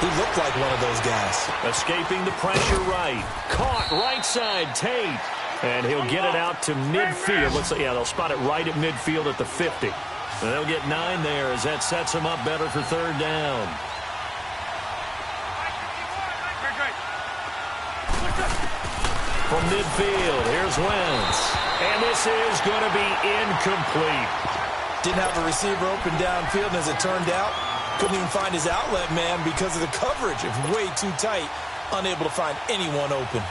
he looked like one of those guys. Escaping the pressure right. Caught right side, Tate. And he'll get it out to midfield. Looks like, yeah, they'll spot it right at midfield at the 50. And they'll get 9 there as that sets them up better for 3rd down. From midfield, here's Wentz. And this is going to be incomplete. Didn't have a receiver open downfield, and as it turned out, couldn't even find his outlet man because of the coverage. It was way too tight, unable to find anyone open.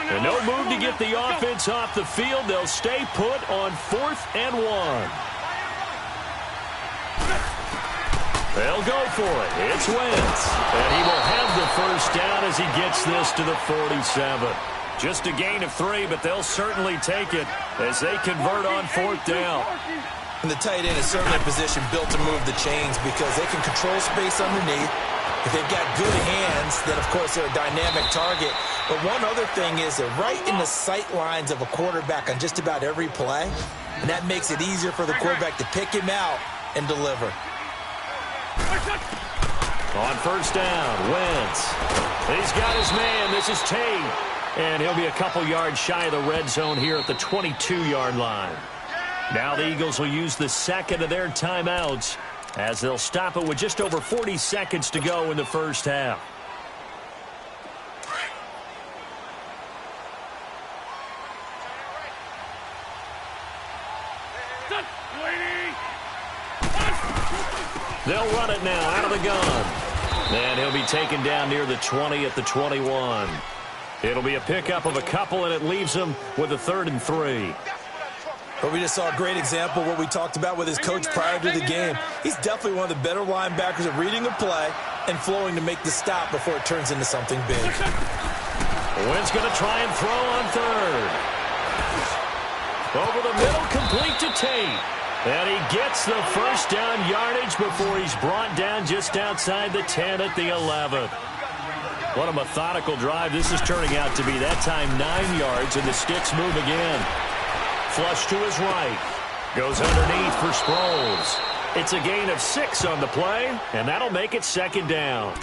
And no move to get the offense off the field. They'll stay put on 4th and 1. They'll go for it. It's Wentz. And he will have the 1st down as he gets this to the 47. Just a gain of 3, but they'll certainly take it as they convert on 4th down. And the tight end is certainly a position built to move the chains because they can control space underneath. If they've got good hands, then, of course, they're a dynamic target. But one other thing is they're right in the sight lines of a quarterback on just about every play, and that makes it easier for the quarterback to pick him out and deliver. On 1st down, Wentz. He's got his man. This is Tate. And he'll be a couple yards shy of the red zone here at the 22-yard line. Now the Eagles will use the 2nd of their timeouts as they'll stop it with just over 40 seconds to go in the first half. They'll run it now out of the gun. And he'll be taken down near the 20 at the 21. It'll be a pickup of a couple, and it leaves them with a 3rd and 3. But we just saw a great example of what we talked about with his coach prior to the game. He's definitely one of the better linebackers at reading a play and flowing to make the stop before it turns into something big. Wentz going to try and throw on 3rd. Over the middle, complete to Tate. And he gets the first down yardage before he's brought down just outside the 10 at the 11. What a methodical drive this is turning out to be. That time 9 yards, and the Sticks move again. Flush to his right. Goes underneath for Sproles. It's a gain of 6 on the play, and that'll make it 2nd down.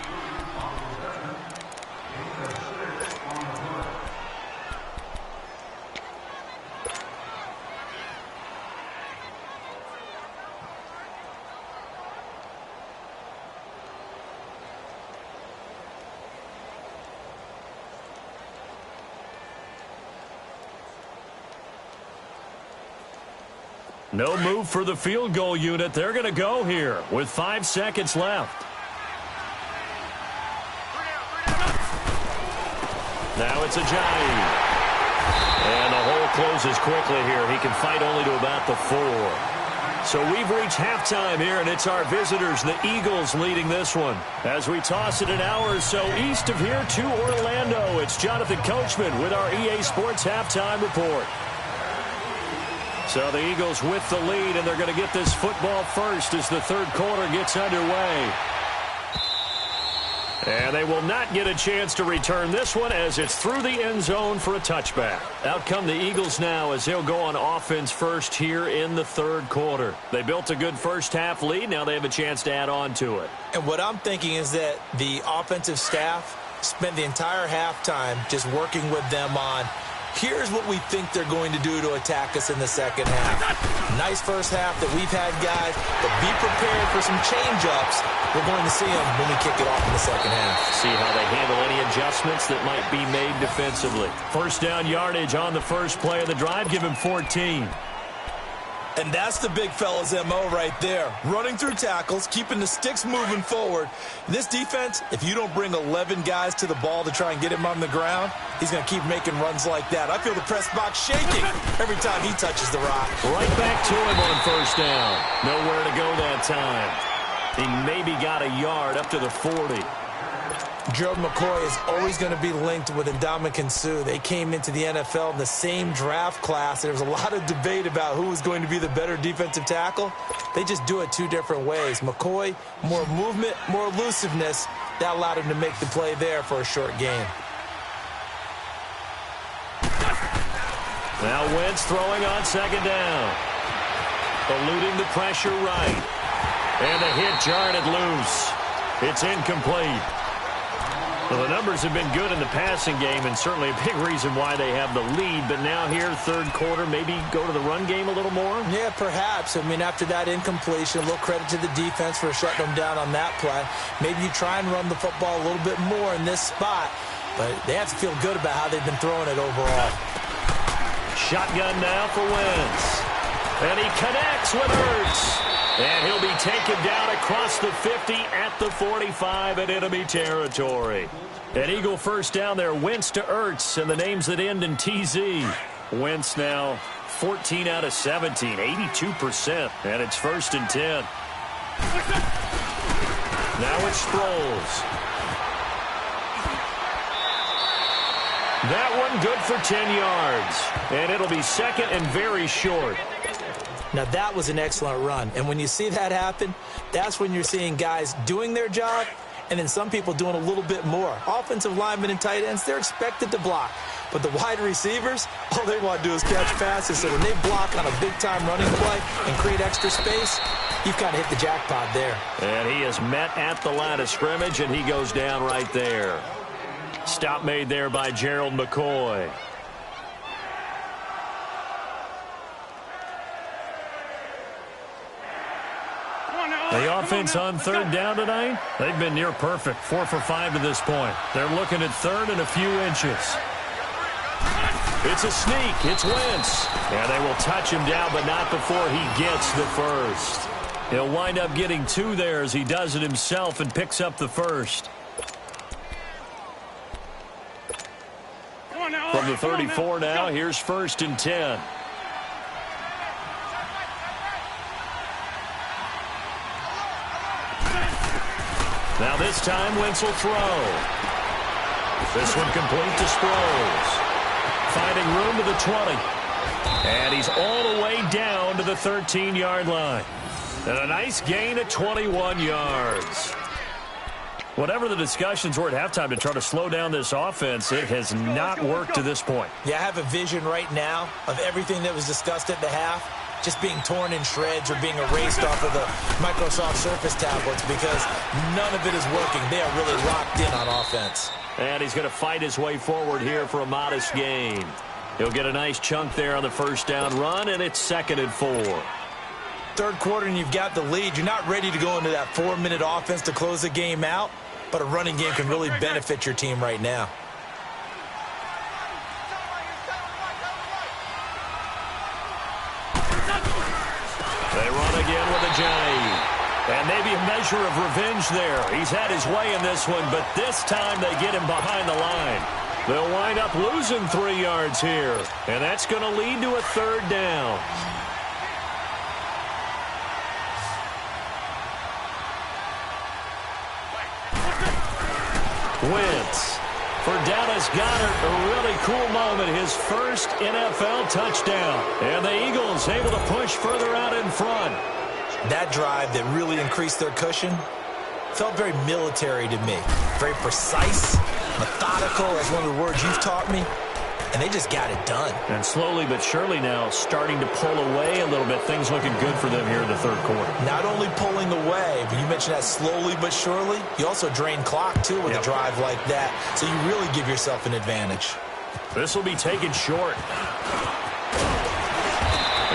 No move for the field goal unit. They're going to go here with 5 seconds left. Now it's Ajayi. And the hole closes quickly here. He can fight only to about the 4. So we've reached halftime here, and it's our visitors, the Eagles, leading this one. As we toss it an hour or so east of here to Orlando, it's Jonathan Coachman with our EA Sports Halftime Report. So the Eagles with the lead, and they're going to get this football first as the 3rd quarter gets underway. And they will not get a chance to return this one as it's through the end zone for a touchback. Out come the Eagles now as they'll go on offense first here in the 3rd quarter. They built a good first-half lead. Now they have a chance to add on to it. And what I'm thinking is that the offensive staff spent the entire halftime just working with them on, here's what we think they're going to do to attack us in the 2nd half. Nice first half that we've had, guys, but be prepared for some change-ups. We're going to see them when we kick it off in the 2nd half. See how they handle any adjustments that might be made defensively. First down yardage on the first play of the drive. Give him 14. And that's the big fella's MO right there. Running through tackles, keeping the Sticks moving forward. This defense, if you don't bring 11 guys to the ball to try and get him on the ground, he's going to keep making runs like that. I feel the press box shaking every time he touches the rock. Right back to him on first down. Nowhere to go that time. He maybe got a yard up to the 40. Gerald McCoy is always going to be linked with Ndamukong Suh. They came into the NFL in the same draft class. There was a lot of debate about who was going to be the better defensive tackle. They just do it 2 different ways. McCoy, more movement, more elusiveness. That allowed him to make the play there for a short gain. Now Wentz throwing on 2nd down. Eluding the pressure right. And the hit jarred it loose. It's incomplete. Well, the numbers have been good in the passing game, and certainly a big reason why they have the lead. But now here, 3rd quarter, maybe go to the run game a little more? Yeah, perhaps. I mean, after that incompletion, a little credit to the defense for shutting them down on that play. Maybe you try and run the football a little bit more in this spot. But they have to feel good about how they've been throwing it overall. Shotgun now for Wentz. And he connects with Ertz. And he'll be taken down across the 50 at the 45 in enemy territory. An Eagle first down there. Wentz to Ertz, and the names that end in TZ. Wentz now 14 out of 17, 82%. And it's 1st and 10. Now it's Sproles. That one good for 10 yards. And it'll be 2nd and very short. Now, that was an excellent run. And when you see that happen, that's when you're seeing guys doing their job and then some people doing a little bit more. Offensive linemen and tight ends, they're expected to block. But the wide receivers, all they want to do is catch passes. So when they block on a big-time running play and create extra space, you've kind of hit the jackpot there. And he is met at the line of scrimmage, and he goes down right there. Stop made there by Gerald McCoy. The offense on 3rd down tonight, they've been near perfect, 4 for 5 to this point. They're looking at 3rd and a few inches. It's a sneak. It's Wentz. And they will touch him down, but not before he gets the first. He'll wind up getting 2 there as he does it himself and picks up the first. from the 34 now. Here's 1st and 10. Now this time, Wentz will throw. This one complete to Sproles. Finding room to the 20. And he's all the way down to the 13-yard line. And a nice gain of 21 yards. Whatever the discussions were at halftime to try to slow down this offense, it has not worked to this point. Yeah, I have a vision right now of everything that was discussed at the half just being torn in shreds or being erased off of the Microsoft Surface tablets because none of it is working. They are really locked in on offense. And he's going to fight his way forward here for a modest gain. He'll get a nice chunk there on the 1st down run, and it's 2nd and 4. Third quarter and you've got the lead. You're not ready to go into that 4-minute offense to close the game out, but a running game can really benefit your team right now. They run again with a J. And maybe a measure of revenge there. He's had his way in this one, but this time they get him behind the line. They'll wind up losing 3 yards here, and that's going to lead to a 3rd down. Wentz for Dallas Goedert, a really cool moment, his first NFL touchdown. And the Eagles able to push further out in front. That drive that really increased their cushion felt very military to me. Very precise, methodical, as one of the words you've taught me. And they just got it done. And slowly but surely now starting to pull away a little bit. Things looking good for them here in the 3rd quarter. Not only pulling away, but you mentioned that slowly but surely. You also drain clock, too, with a drive like that. So you really give yourself an advantage. This will be taken short.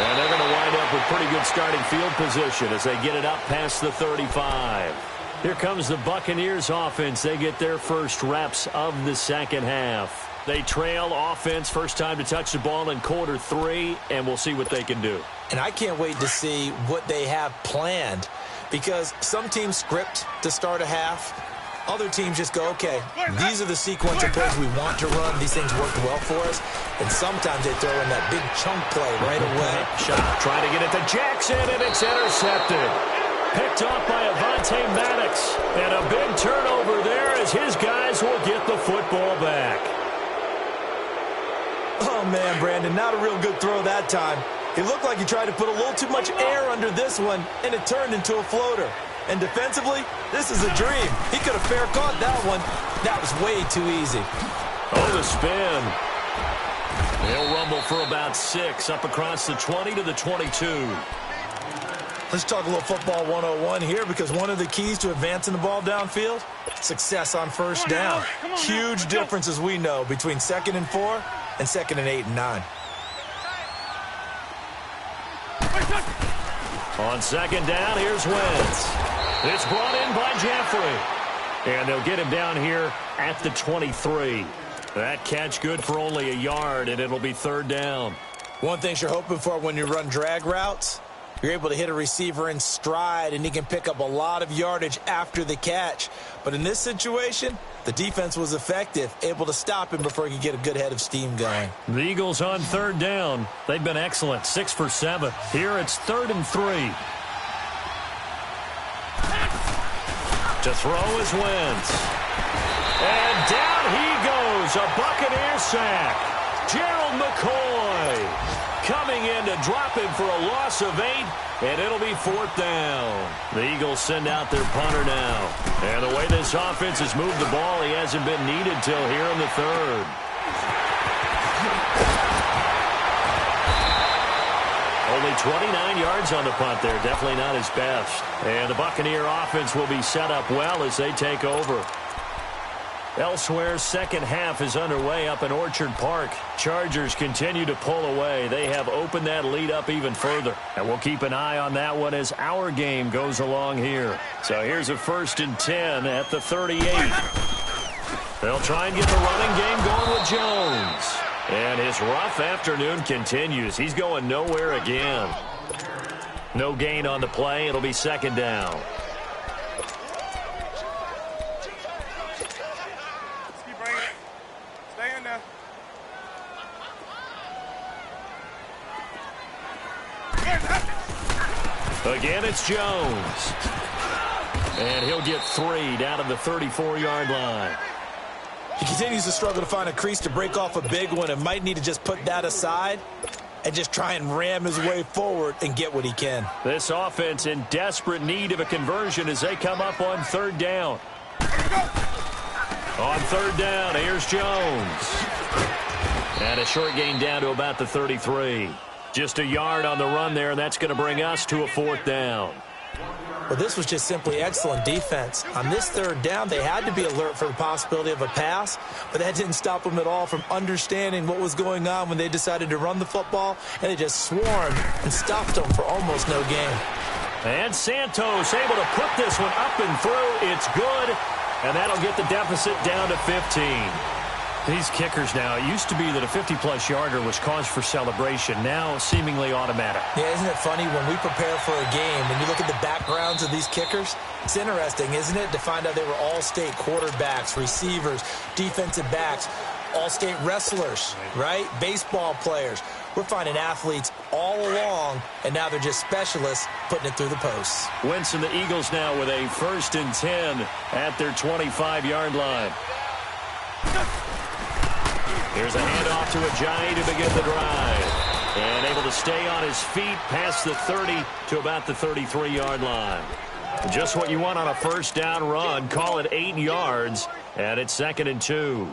And they're going to wind up with pretty good starting field position as they get it up past the 35. Here comes the Buccaneers offense. They get their first reps of the 2nd half. They trail offense, first time to touch the ball in quarter 3, and we'll see what they can do. And I can't wait to see what they have planned because some teams script to start a half. Other teams just go, okay, these are the sequence of plays we want to run. These things worked well for us. And sometimes they throw in that big chunk play right away. Shot, trying to get it to Jackson, and it's intercepted. Picked off by Avonte Maddox. And a big turnover there as his guys will get the football back. Oh, man, Brandon, not a real good throw that time. It looked like he tried to put a little too much air under this one, and it turned into a floater. And defensively, this is a dream. He could have fair caught that one. That was way too easy. Oh, the spin. They'll rumble for about 6 up across the 20 to the 22. Let's talk a little football 101 here because one of the keys to advancing the ball downfield, success on 1st down. Huge difference, as we know, between 2nd and 4 and 2nd and 8 and 9. On 2nd down, here's Wentz. It's brought in by Jeffrey. And they'll get him down here at the 23. That catch good for only a yard, and it'll be 3rd down. One thing you're hoping for when you run drag routes, you're able to hit a receiver in stride, and he can pick up a lot of yardage after the catch. But in this situation, the defense was effective, able to stop him before he could get a good head of steam going. The Eagles on 3rd down. They've been excellent, 6 for 7. Here it's 3rd and 3. To throw is Wentz. And down he goes, a Buccaneer sack. Gerald McCoy coming in to drop him for a loss of 8, and it'll be 4th down. The Eagles send out their punter now. And the way this offense has moved the ball, he hasn't been needed till here in the 3rd. Only 29 yards on the punt there. Definitely not his best. And the Buccaneer offense will be set up well as they take over. Elsewhere, 2nd half is underway up in Orchard Park. Chargers continue to pull away. They have opened that lead up even further. And we'll keep an eye on that one as our game goes along here. So here's a 1st and 10 at the 38. They'll try and get the running game going with Jones. And his rough afternoon continues. He's going nowhere again. No gain on the play. It'll be 2nd down. Again, it's Jones. And he'll get 3 down at the 34-yard line. He continues to struggle to find a crease to break off a big one and might need to just put that aside and just try and ram his way forward and get what he can. This offense in desperate need of a conversion as they come up on 3rd down. On 3rd down, here's Jones. And a short gain down to about the 33. Just a yard on the run there, and that's going to bring us to a 4th down. Well, this was just simply excellent defense. On this 3rd down, they had to be alert for the possibility of a pass, but that didn't stop them at all from understanding what was going on when they decided to run the football, and they just swarmed and stopped them for almost no gain. And Santos able to put this one up and through. It's good, and that'll get the deficit down to 15. These kickers now, it used to be that a 50-plus yarder was cause for celebration. Now seemingly automatic. Yeah, isn't it funny when we prepare for a game and you look at the backgrounds of these kickers? It's interesting, isn't it, to find out they were all-state quarterbacks, receivers, defensive backs, all-state wrestlers, right? Baseball players. We're finding athletes all along, and now they're just specialists putting it through the posts. Wentz and the Eagles now with a 1st and 10 at their 25-yard line. Here's a handoff to Ajayi to begin the drive. And able to stay on his feet past the 30 to about the 33-yard line. Just what you want on a 1st down run. Call it 8 yards, and it's 2nd and 2.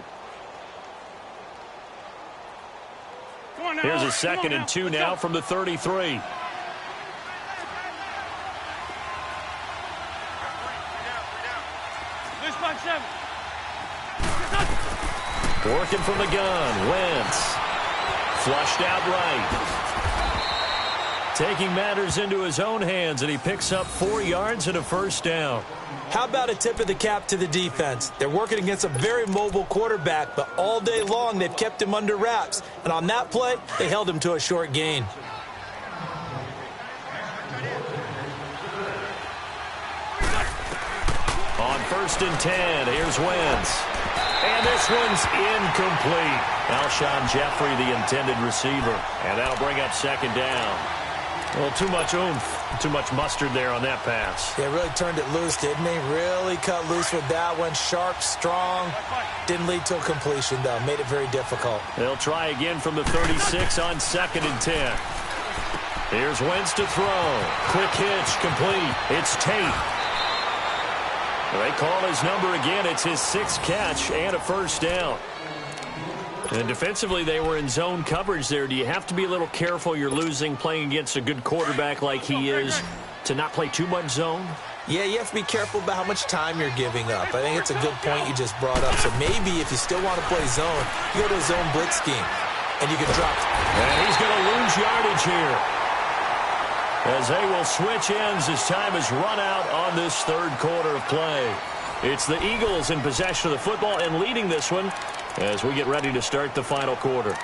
Here's a 2nd and 2 now from the 33. Working from the gun, Wentz. Flushed out right. Taking matters into his own hands, and he picks up 4 yards and a 1st down. How about a tip of the cap to the defense? They're working against a very mobile quarterback, but all day long they've kept him under wraps. And on that play, they held him to a short gain. On 1st and 10, here's Wentz. And this one's incomplete. Alshon Jeffrey, the intended receiver. And that'll bring up 2nd down. A little too much oomph, too much mustard there on that pass. They really turned it loose, didn't they? Really cut loose with that one. Sharp, strong. Didn't lead to a completion, though. Made it very difficult. They'll try again from the 36 on 2nd and 10. Here's Wentz to throw. Quick hitch, complete. It's Tate. They call his number again. It's his 6th catch and a 1st down. And defensively, they were in zone coverage there. Do you have to be a little careful? You're losing playing against a good quarterback like he is to not play too much zone? Yeah, you have to be careful about how much time you're giving up. I think it's a good point you just brought up. So maybe if you still want to play zone, you go to a zone blitz scheme, and you can drop. And he's going to lose yardage here, as they will switch ends as time is run out on this 3rd quarter of play. It's the Eagles in possession of the football and leading this one as we get ready to start the final quarter.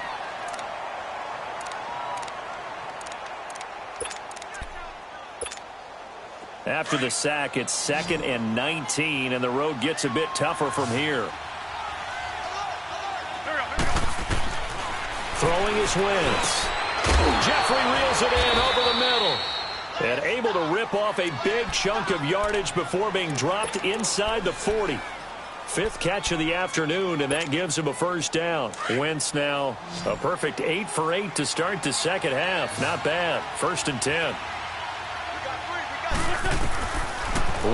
After the sack, it's 2nd and 19, and the road gets a bit tougher from here. Throwing is Wentz. Jeffrey reels it in over the middle. And able to rip off a big chunk of yardage before being dropped inside the 40. 5th catch of the afternoon, and that gives him a 1st down. Wentz now a perfect 8 for 8 to start the 2nd half. Not bad. 1st and 10.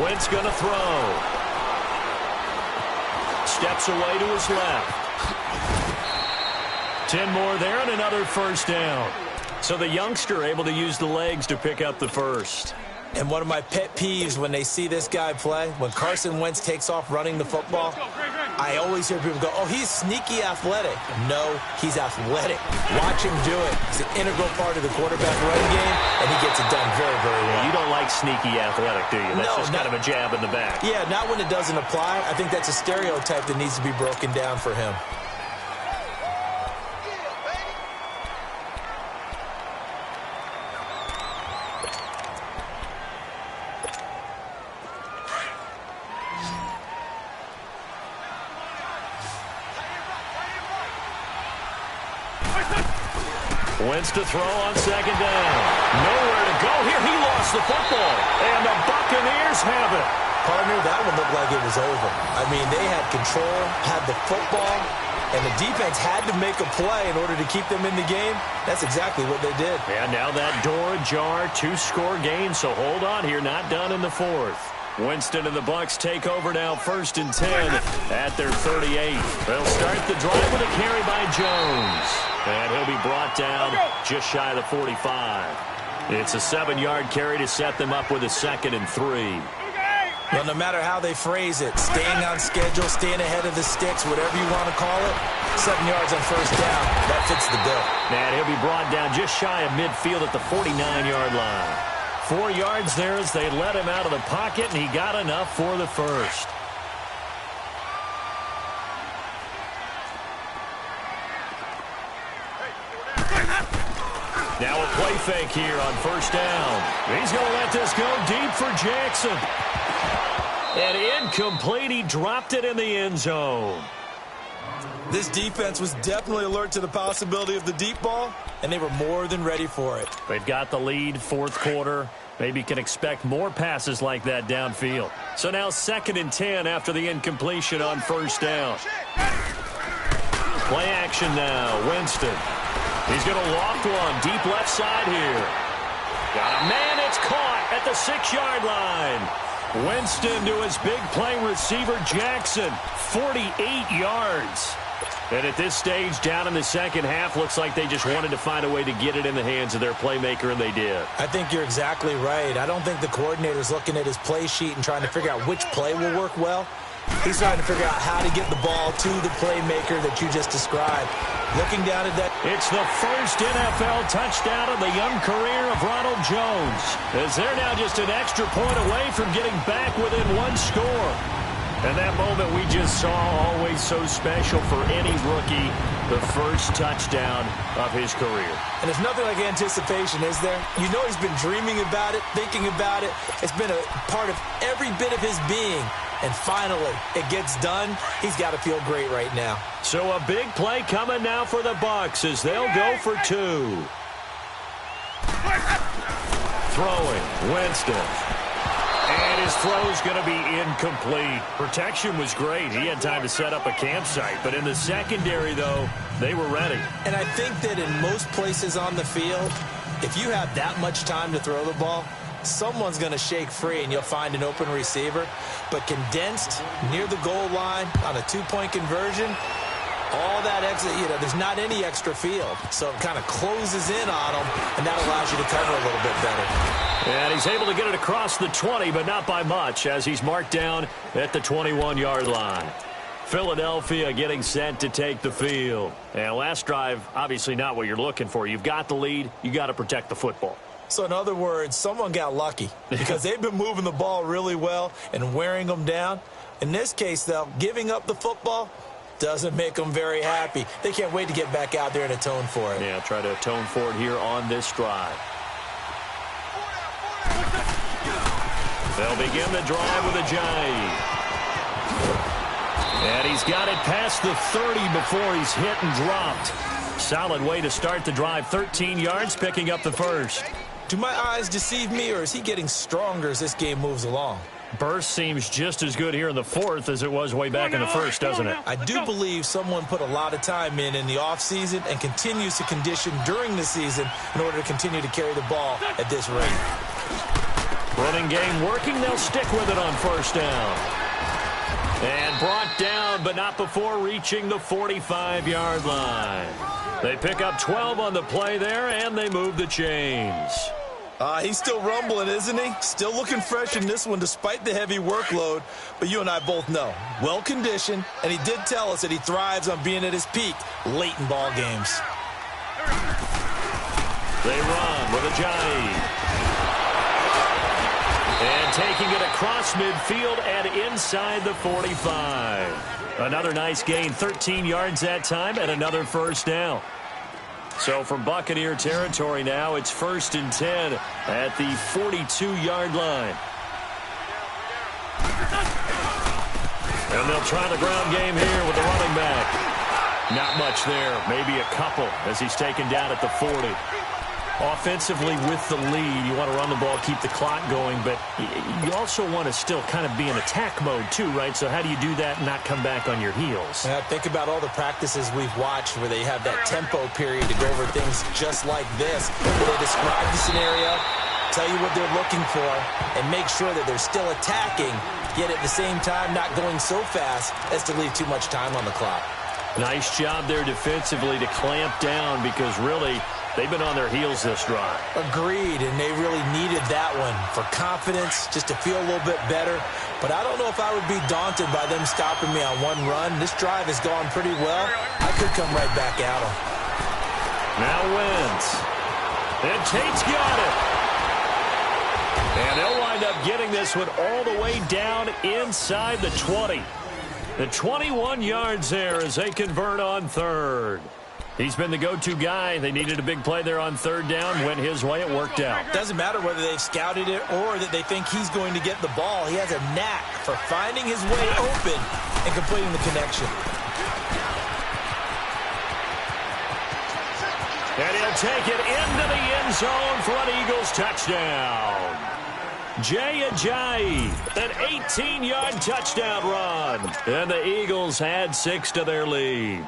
Wentz going to throw. Steps away to his left. 10 more there and another 1st down. So the youngster able to use the legs to pick up the 1st. And one of my pet peeves when they see this guy play, when Carson Wentz takes off running the football, I always hear people go, oh, he's sneaky athletic. No, he's athletic. Watch him do it. He's an integral part of the quarterback run game, and he gets it done very, very well. You don't like sneaky athletic, do you? That's just kind of a jab in the back. Yeah, not when it doesn't apply. I think that's a stereotype that needs to be broken down for him. Wentz to throw on 2nd down. Nowhere to go here. He lost gets the football, and the Buccaneers have it. Partner, that one looked like it was over. I mean, they had control, had the football, and the defense had to make a play in order to keep them in the game. That's exactly what they did. And now that door ajar, 2-score game, so hold on here, not done in the fourth. Winston and the Bucs take over now, 1st and 10 at their 38. They'll start the drive with a carry by Jones. And he'll be brought down just shy of the 45. It's a 7-yard carry to set them up with a 2nd and 3. Well, no matter how they phrase it, staying on schedule, staying ahead of the sticks, whatever you want to call it, 7 yards on 1st down, that fits the bill. And he'll be brought down just shy of midfield at the 49-yard line. 4 yards there as they let him out of the pocket, and he got enough for the first. Now a play fake here on 1st down. He's going to let this go deep for Jackson. And incomplete. He dropped it in the end zone. This defense was definitely alert to the possibility of the deep ball, and they were more than ready for it. They've got the lead, 4th quarter. Maybe can expect more passes like that downfield. So now 2nd and 10 after the incompletion on 1st down. Play action now. Winston. He's going to loft one deep left side here. Got a man. It's caught at the 6-yard line. Winston to his big play receiver, Jackson. 48 yards. And at this stage, down in the second half, looks like they just wanted to find a way to get it in the hands of their playmaker, and they did. I think you're exactly right. I don't think the coordinator's looking at his play sheet and trying to figure out which play will work well. He's trying to figure out how to get the ball to the playmaker that you just described. Looking down at that. It's the first NFL touchdown of the young career of Ronald Jones, as they're now just an extra point away from getting back within 1 score. And that moment we just saw, always so special for any rookie, the first touchdown of his career. And there's nothing like anticipation, is there? You know he's been dreaming about it, thinking about it. It's been a part of every bit of his being. And finally, it gets done. He's got to feel great right now. So a big play coming now for the Bucs as they'll go for 2. Throwing, Winston. And his throw's going to be incomplete. Protection was great. He had time to set up a campsite. But in the secondary, though, they were ready. And I think that in most places on the field, if you have that much time to throw the ball, someone's going to shake free and you'll find an open receiver. But condensed near the goal line on a 2-point conversion, all that extra, there's not any extra field. So it kind of closes in on them, and that allows you to cover a little bit better. And he's able to get it across the 20, but not by much, as he's marked down at the 21-yard line. Philadelphia getting set to take the field. And last drive, obviously not what you're looking for. You've got the lead. You got to protect the football. So in other words, someone got lucky because they've been moving the ball really well and wearing them down. In this case, though, giving up the football doesn't make them very happy. They can't wait to get back out there and atone for it. Yeah, try to atone for it here on this drive. They'll begin the drive with a jive. And he's got it past the 30 before he's hit and dropped. Solid way to start the drive. 13 yards, picking up the first. Do my eyes deceive me, or is he getting stronger as this game moves along? Burst seems just as good here in the fourth as it was way back in the first, doesn't it? I do believe someone put a lot of time in the offseason and continues to condition during the season in order to continue to carry the ball at this rate. Running game working. They'll stick with it on 1st down. And brought down, but not before reaching the 45-yard line. They pick up 12 on the play there, and they move the chains. He's still rumbling, isn't he? Still looking fresh in this one despite the heavy workload. But you and I both know, well-conditioned, and he did tell us that he thrives on being at his peak late in ball games. They run with a jive. And taking it across midfield and inside the 45. Another nice gain, 13 yards that time, and another 1st down. So from Buccaneer territory now, it's 1st and 10 at the 42-yard line. And they'll try the ground game here with the running back. Not much there, maybe a couple as he's taken down at the 40. Offensively with the lead, you want to run the ball, keep the clock going, but you also want to still kind of be in attack mode too, right? So how do you do that and not come back on your heels? Yeah, think about all the practices we've watched where they have that tempo period to go over things just like this, where they describe the scenario, tell you what they're looking for, and make sure that they're still attacking, yet at the same time not going so fast as to leave too much time on the clock. Nice job there defensively to clamp down because really they've been on their heels this drive. Agreed, and they really needed that one for confidence, just to feel a little bit better. But I don't know if I would be daunted by them stopping me on one run. This drive has gone pretty well. I could come right back at them. Now Wentz. And Tate's got it. And they'll wind up getting this one all the way down inside the 20. The 21 yards there as they convert on third. He's been the go-to guy. They needed a big play there on third down. Went his way. It worked out. Doesn't matter whether they've scouted it or that they think he's going to get the ball. He has a knack for finding his way open and completing the connection. And he'll take it into the end zone for an Eagles touchdown. Jay Ajayi, an 18-yard touchdown run. And the Eagles add 6 to their lead.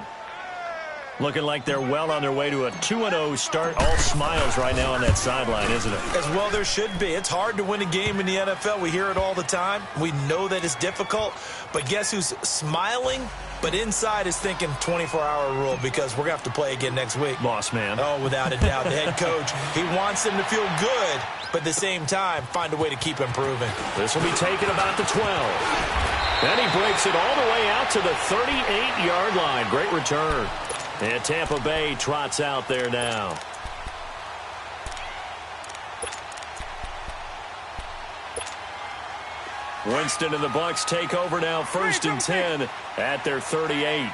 Looking like they're well on their way to a 2-0 start. All smiles right now on that sideline, isn't it? As well there should be. It's hard to win a game in the NFL. We hear it all the time. We know that it's difficult. But guess who's smiling? But inside is thinking 24-hour rule because we're going to have to play again next week. Boss man. Oh, without a doubt. The head coach, he wants them to feel good, but at the same time, find a way to keep improving. This will be taken about the 12. And he breaks it all the way out to the 38-yard line. Great return. And Tampa Bay trots out there now. Winston and the Bucs take over now, 1st and 10 at their 38.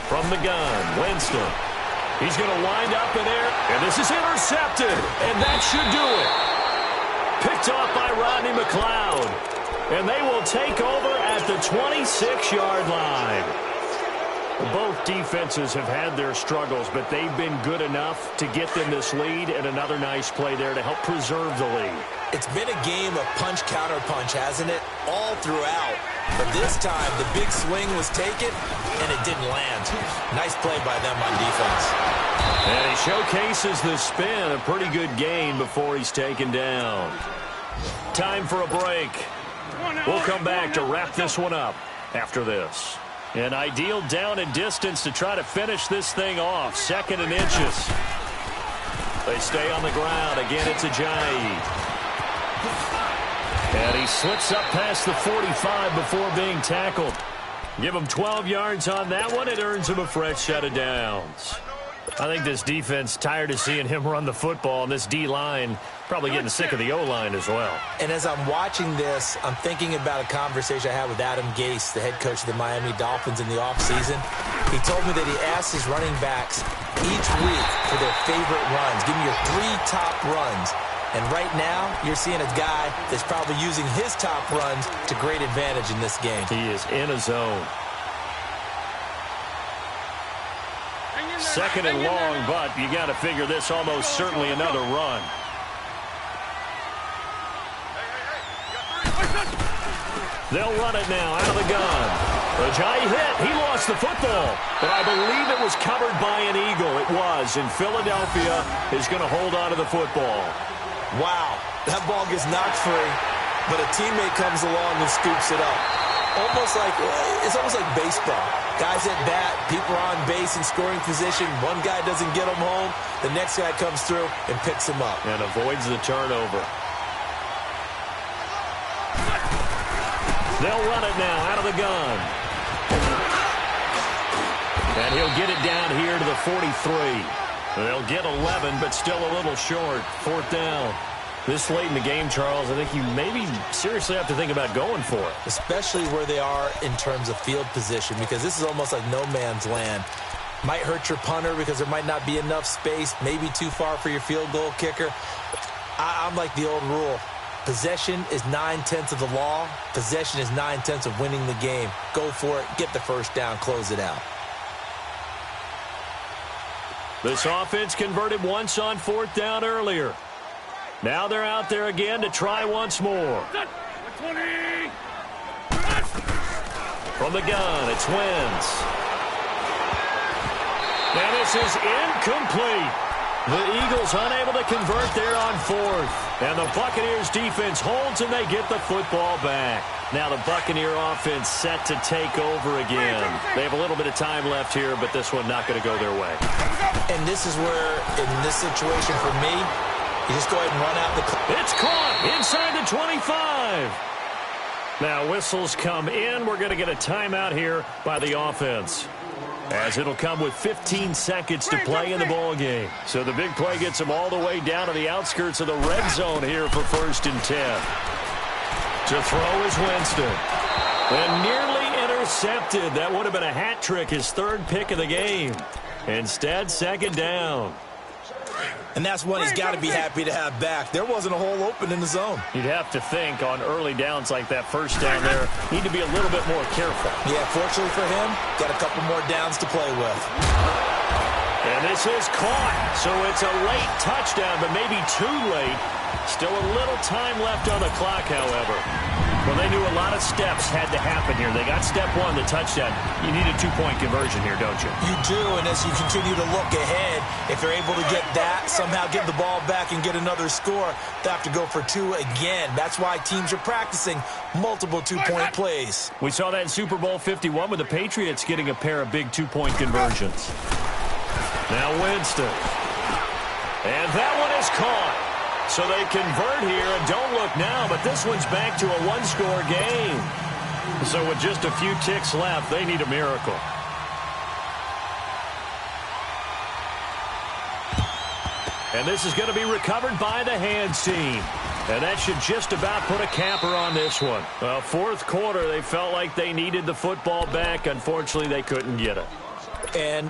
From the gun, Winston. He's going to wind up in there, and this is intercepted, and that should do it. Picked off by Rodney McLeod. And they will take over at the 26-yard line. Both defenses have had their struggles, but they've been good enough to get them this lead, and another nice play there to help preserve the lead. It's been a game of punch-counter-punch, hasn't it? All throughout. But this time, the big swing was taken, and it didn't land. Nice play by them on defense. And he showcases the spin, a pretty good gain before he's taken down. Time for a break. We'll come back to wrap this one up after this. An ideal down and distance to try to finish this thing off. 2nd and inches. They stay on the ground. Again, it's Ajayi. And he slips up past the 45 before being tackled. Give him 12 yards on that one. It earns him a fresh set of downs. I think this defense tired of seeing him run the football, and this D-line probably getting sick of the O-line as well. And as I'm watching this, I'm thinking about a conversation I had with Adam Gase, the head coach of the Miami Dolphins in the offseason. He told me that he asked his running backs each week for their favorite runs. Give me your 3 top runs. And right now, you're seeing a guy that's probably using his top runs to great advantage in this game. He is in a zone. 2nd and long, but you got to figure this almost certainly another run. They'll run it now out of the gun. Ajayi hit. He lost the football, but I believe it was covered by an Eagle. It was, and Philadelphia is going to hold on to the football. Wow, that ball gets knocked free, but a teammate comes along and scoops it up. It's almost like baseball. Guys at bat, people are on base in scoring position. One guy doesn't get him home. The next guy comes through and picks him up. And avoids the turnover. They'll run it now out of the gun. And he'll get it down here to the 43. They'll get 11, but still a little short. 4th down. This late in the game, Charles, I think you maybe seriously have to think about going for it. Especially where they are in terms of field position, because this is almost like no man's land. Might hurt your punter because there might not be enough space, maybe too far for your field goal kicker. I'm like the old rule. Possession is 9/10 of the law. Possession is 9/10 of winning the game. Go for it. Get the first down. Close it out. This offense converted once on 4th down earlier. Now they're out there again to try once more. 20. From the gun, it's Wentz. And this is incomplete. The Eagles unable to convert there on 4th. And the Buccaneers defense holds and they get the football back. Now the Buccaneer offense set to take over again. They have a little bit of time left here, but this one not going to go their way. And this is where, in this situation for me, you just go ahead and run out the clock. It's caught inside the 25. Now whistles come in. We're going to get a timeout here by the offense, as it'll come with 15 seconds to play in the ball game. So the big play gets them all the way down to the outskirts of the red zone here for 1st and 10. To throw is Winston. And nearly intercepted. That would have been a hat trick, his 3rd pick of the game. Instead, 2nd down. And that's one he's got to be happy to have back. There wasn't a hole open in the zone. You'd have to think on early downs like that 1st down there, need to be a little bit more careful. Yeah, fortunately for him, got a couple more downs to play with. And this is caught. So it's a late touchdown, but maybe too late. Still a little time left on the clock, however. Well, they knew a lot of steps had to happen here. They got step 1, the touchdown. You need a 2-point conversion here, don't you? You do, and as you continue to look ahead, if they're able to get that, somehow get the ball back and get another score, they have to go for 2 again. That's why teams are practicing multiple 2-point plays. We saw that in Super Bowl 51 with the Patriots getting a pair of big 2-point conversions. Now Winston. And that one is caught. So they convert here, and don't look now, but this one's back to a 1-score game. So with just a few ticks left, they need a miracle. And this is going to be recovered by the hands team. And that should just about put a capper on this one. Well, 4th quarter, they felt like they needed the football back. Unfortunately, they couldn't get it. And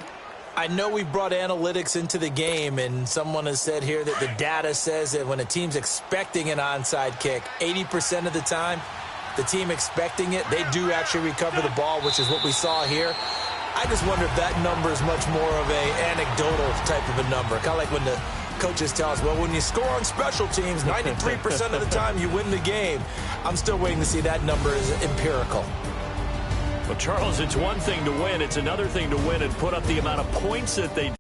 I know we brought analytics into the game, and someone has said here that the data says that when a team's expecting an onside kick, 80% of the time, the team expecting it, they do actually recover the ball, which is what we saw here. I just wonder if that number is much more of a anecdotal type of a number. Kind of like when the coaches tell us, well, when you score on special teams, 93% of the time you win the game. I'm still waiting to see that number is empirical. Well, Charles, it's one thing to win. It's another thing to win and put up the amount of points that they